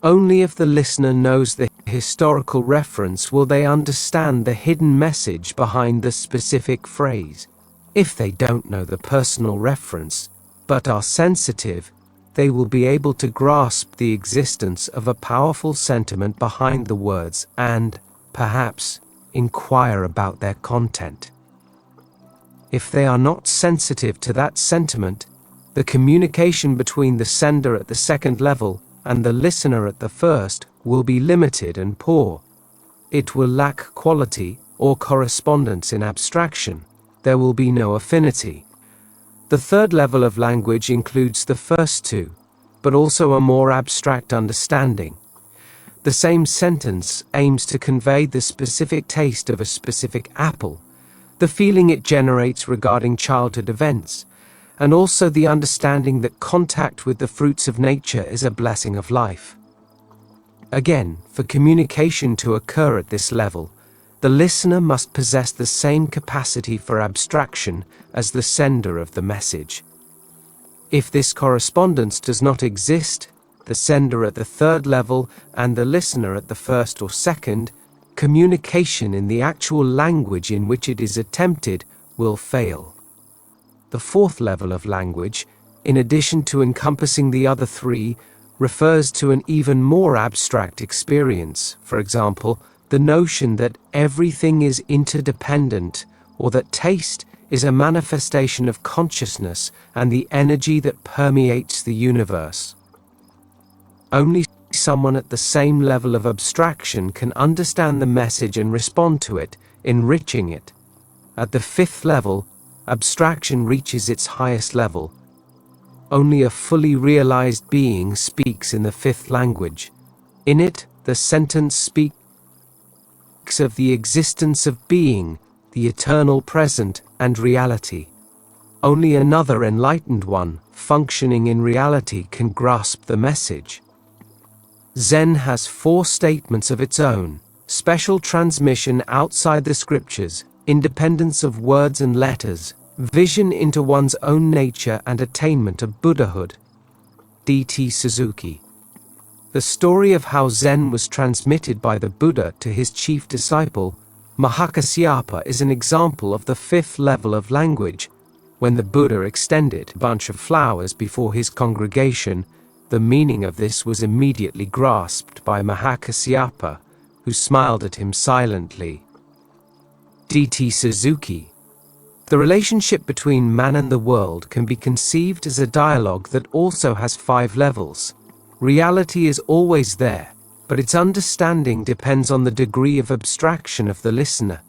Only if the listener knows the historical reference will they understand the hidden message behind the specific phrase. If they don't know the personal reference, but are sensitive, they will be able to grasp the existence of a powerful sentiment behind the words and, perhaps, inquire about their content. If they are not sensitive to that sentiment, the communication between the sender at the second level and the listener at the first will be limited and poor. it will lack quality or correspondence in abstraction. There will be no affinity. The third level of language includes the first two, but also a more abstract understanding. The same sentence aims to convey the specific taste of a specific apple, the feeling it generates regarding childhood events, and also the understanding that contact with the fruits of nature is a blessing of life. Again, for communication to occur at this level, the listener must possess the same capacity for abstraction as the sender of the message. If this correspondence does not exist, the sender at the third level and the listener at the first or second, communication in the actual language in which it is attempted will fail. The fourth level of language, in addition to encompassing the other three, refers to an even more abstract experience. For example, the notion that everything is interdependent, or that taste is a manifestation of consciousness and the energy that permeates the universe. Only someone at the same level of abstraction can understand the message and respond to it, enriching it. At the fifth level, abstraction reaches its highest level. Only a fully realized being speaks in the fifth language. In it, the sentence speaks of the existence of being, the eternal present, and reality. Only another enlightened one, functioning in reality, can grasp the message. Zen has 4 statements of its own: special transmission outside the scriptures, independence of words and letters, vision into one's own nature, and attainment of Buddhahood. D.T. Suzuki. The story of how Zen was transmitted by the Buddha to his chief disciple, Mahakasyapa, is an example of the fifth level of language. When the Buddha extended a bunch of flowers before his congregation, the meaning of this was immediately grasped by Mahakasyapa, who smiled at him silently. D.T. Suzuki. The relationship between man and the world can be conceived as a dialogue that also has 5 levels. Reality is always there, but its understanding depends on the degree of abstraction of the listener.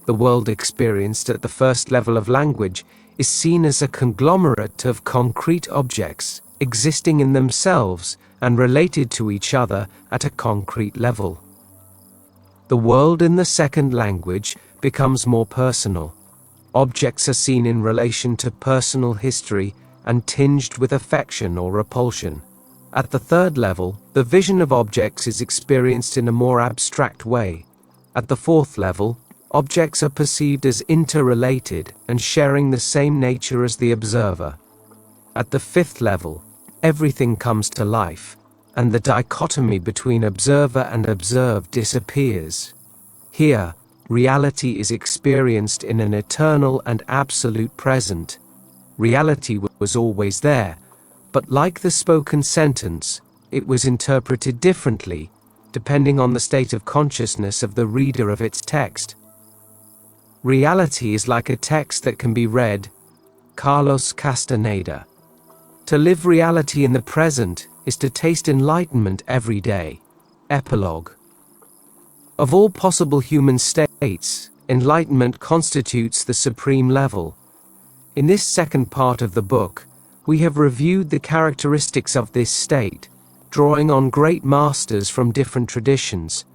The world experienced at the first level of language is seen as a conglomerate of concrete objects, existing in themselves and related to each other at a concrete level. The world in the second language becomes more personal. Objects are seen in relation to personal history and tinged with affection or repulsion. At the third level, the vision of objects is experienced in a more abstract way. At the fourth level, objects are perceived as interrelated and sharing the same nature as the observer. At the fifth level, everything comes to life, and the dichotomy between observer and observed disappears. Here, reality is experienced in an eternal and absolute present. Reality was always there, but like the spoken sentence, it was interpreted differently, depending on the state of consciousness of the reader of its text. Reality is like a text that can be read. Carlos Castaneda. To live reality in the present is to taste enlightenment every day. Epilogue. Of all possible human states, enlightenment constitutes the supreme level. In this second part of the book, we have reviewed the characteristics of this state, drawing on great masters from different traditions.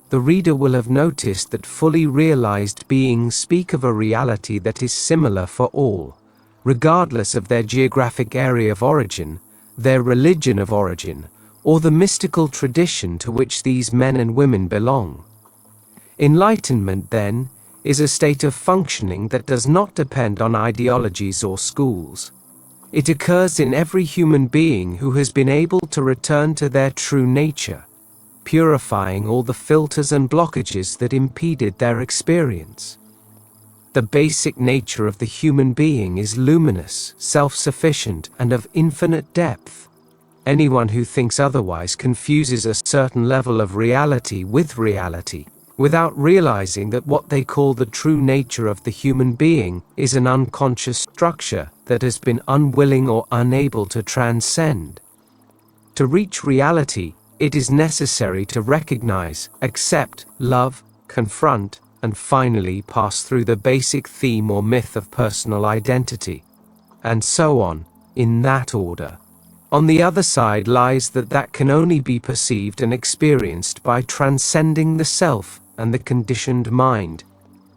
The reader will have noticed that fully realized beings speak of a reality that is similar for all, regardless of their geographic area of origin, their religion of origin, or the mystical tradition to which these men and women belong. Enlightenment, then, is a state of functioning that does not depend on ideologies or schools. It occurs in every human being who has been able to return to their true nature, purifying all the filters and blockages that impeded their experience. The basic nature of the human being is luminous, self-sufficient, and of infinite depth. Anyone who thinks otherwise confuses a certain level of reality with reality, without realizing that what they call the true nature of the human being is an unconscious structure that has been unwilling or unable to transcend. To reach reality, it is necessary to recognize, accept, love, confront, and finally pass through the basic theme or myth of personal identity. And so on, in that order. On the other side lies that can only be perceived and experienced by transcending the self and the conditioned mind.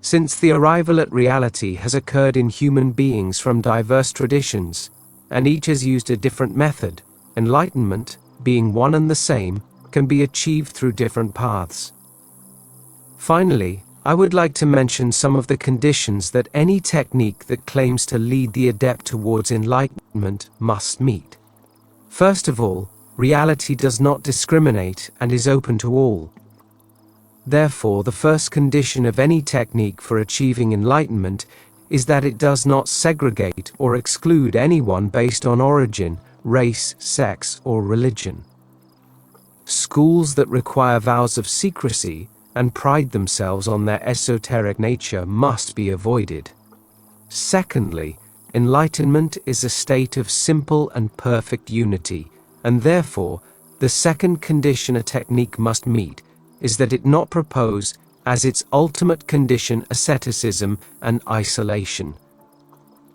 Since the arrival at reality has occurred in human beings from diverse traditions, and each has used a different method, enlightenment, being one and the same, can be achieved through different paths. Finally, I would like to mention some of the conditions that any technique that claims to lead the adept towards enlightenment must meet. First of all, reality does not discriminate and is open to all. Therefore, the first condition of any technique for achieving enlightenment is that it does not segregate or exclude anyone based on origin, race, sex, or religion. Schools that require vows of secrecy and pride themselves on their esoteric nature must be avoided. Secondly, enlightenment is a state of simple and perfect unity, and therefore, the second condition a technique must meet is that it not propose as its ultimate condition asceticism and isolation.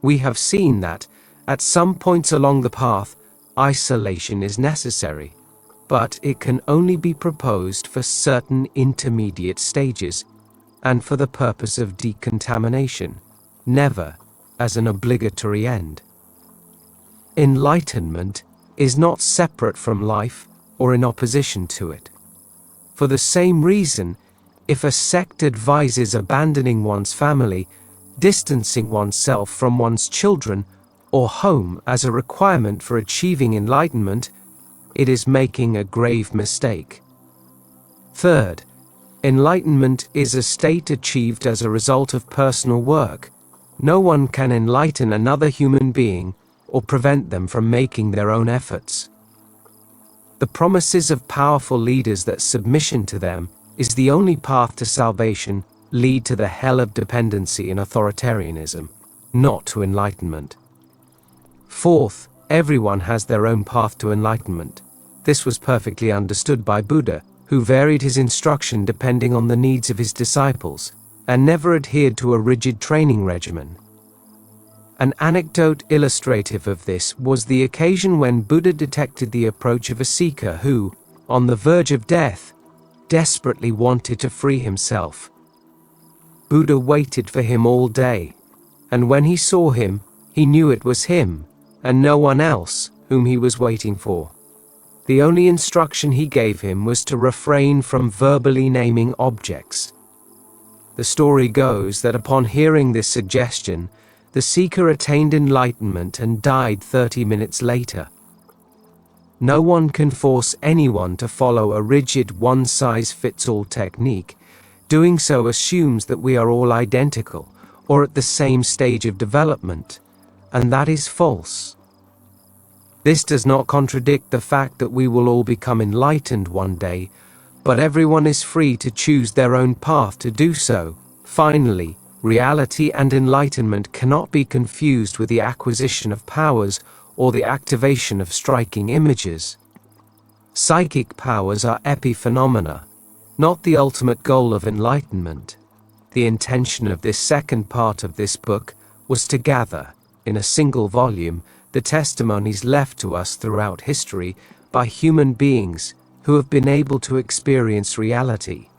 We have seen that, at some points along the path, isolation is necessary, but it can only be proposed for certain intermediate stages, and for the purpose of decontamination, never as an obligatory end. Enlightenment is not separate from life or in opposition to it. For the same reason, if a sect advises abandoning one's family, distancing oneself from one's children or home as a requirement for achieving enlightenment, it is making a grave mistake. Third, enlightenment is a state achieved as a result of personal work. No one can enlighten another human being or prevent them from making their own efforts. The promises of powerful leaders that submission to them is the only path to salvation lead to the hell of dependency and authoritarianism, not to enlightenment. Fourth, everyone has their own path to enlightenment. This was perfectly understood by Buddha, who varied his instruction depending on the needs of his disciples, and never adhered to a rigid training regimen. An anecdote illustrative of this was the occasion when Buddha detected the approach of a seeker who, on the verge of death, desperately wanted to free himself. Buddha waited for him all day, and when he saw him, he knew it was him, and no one else, whom he was waiting for. The only instruction he gave him was to refrain from verbally naming objects. The story goes that upon hearing this suggestion, the seeker attained enlightenment and died 30 minutes later. No one can force anyone to follow a rigid one-size-fits-all technique. Doing so assumes that we are all identical, or at the same stage of development, and that is false. This does not contradict the fact that we will all become enlightened one day, but everyone is free to choose their own path to do so. Finally, reality and enlightenment cannot be confused with the acquisition of powers or the activation of striking images. Psychic powers are epiphenomena, not the ultimate goal of enlightenment. The intention of this second part of this book was to gather, in a single volume, the testimonies left to us throughout history by human beings who have been able to experience reality.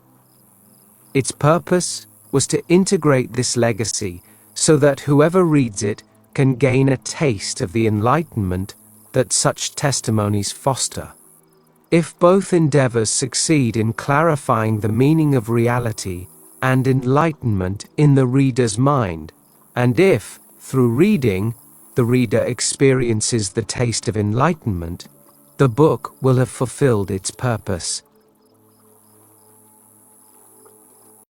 Its purpose was to integrate this legacy so that whoever reads it can gain a taste of the enlightenment that such testimonies foster. If both endeavors succeed in clarifying the meaning of reality and enlightenment in the reader's mind, and if, through reading, the reader experiences the taste of enlightenment, the book will have fulfilled its purpose.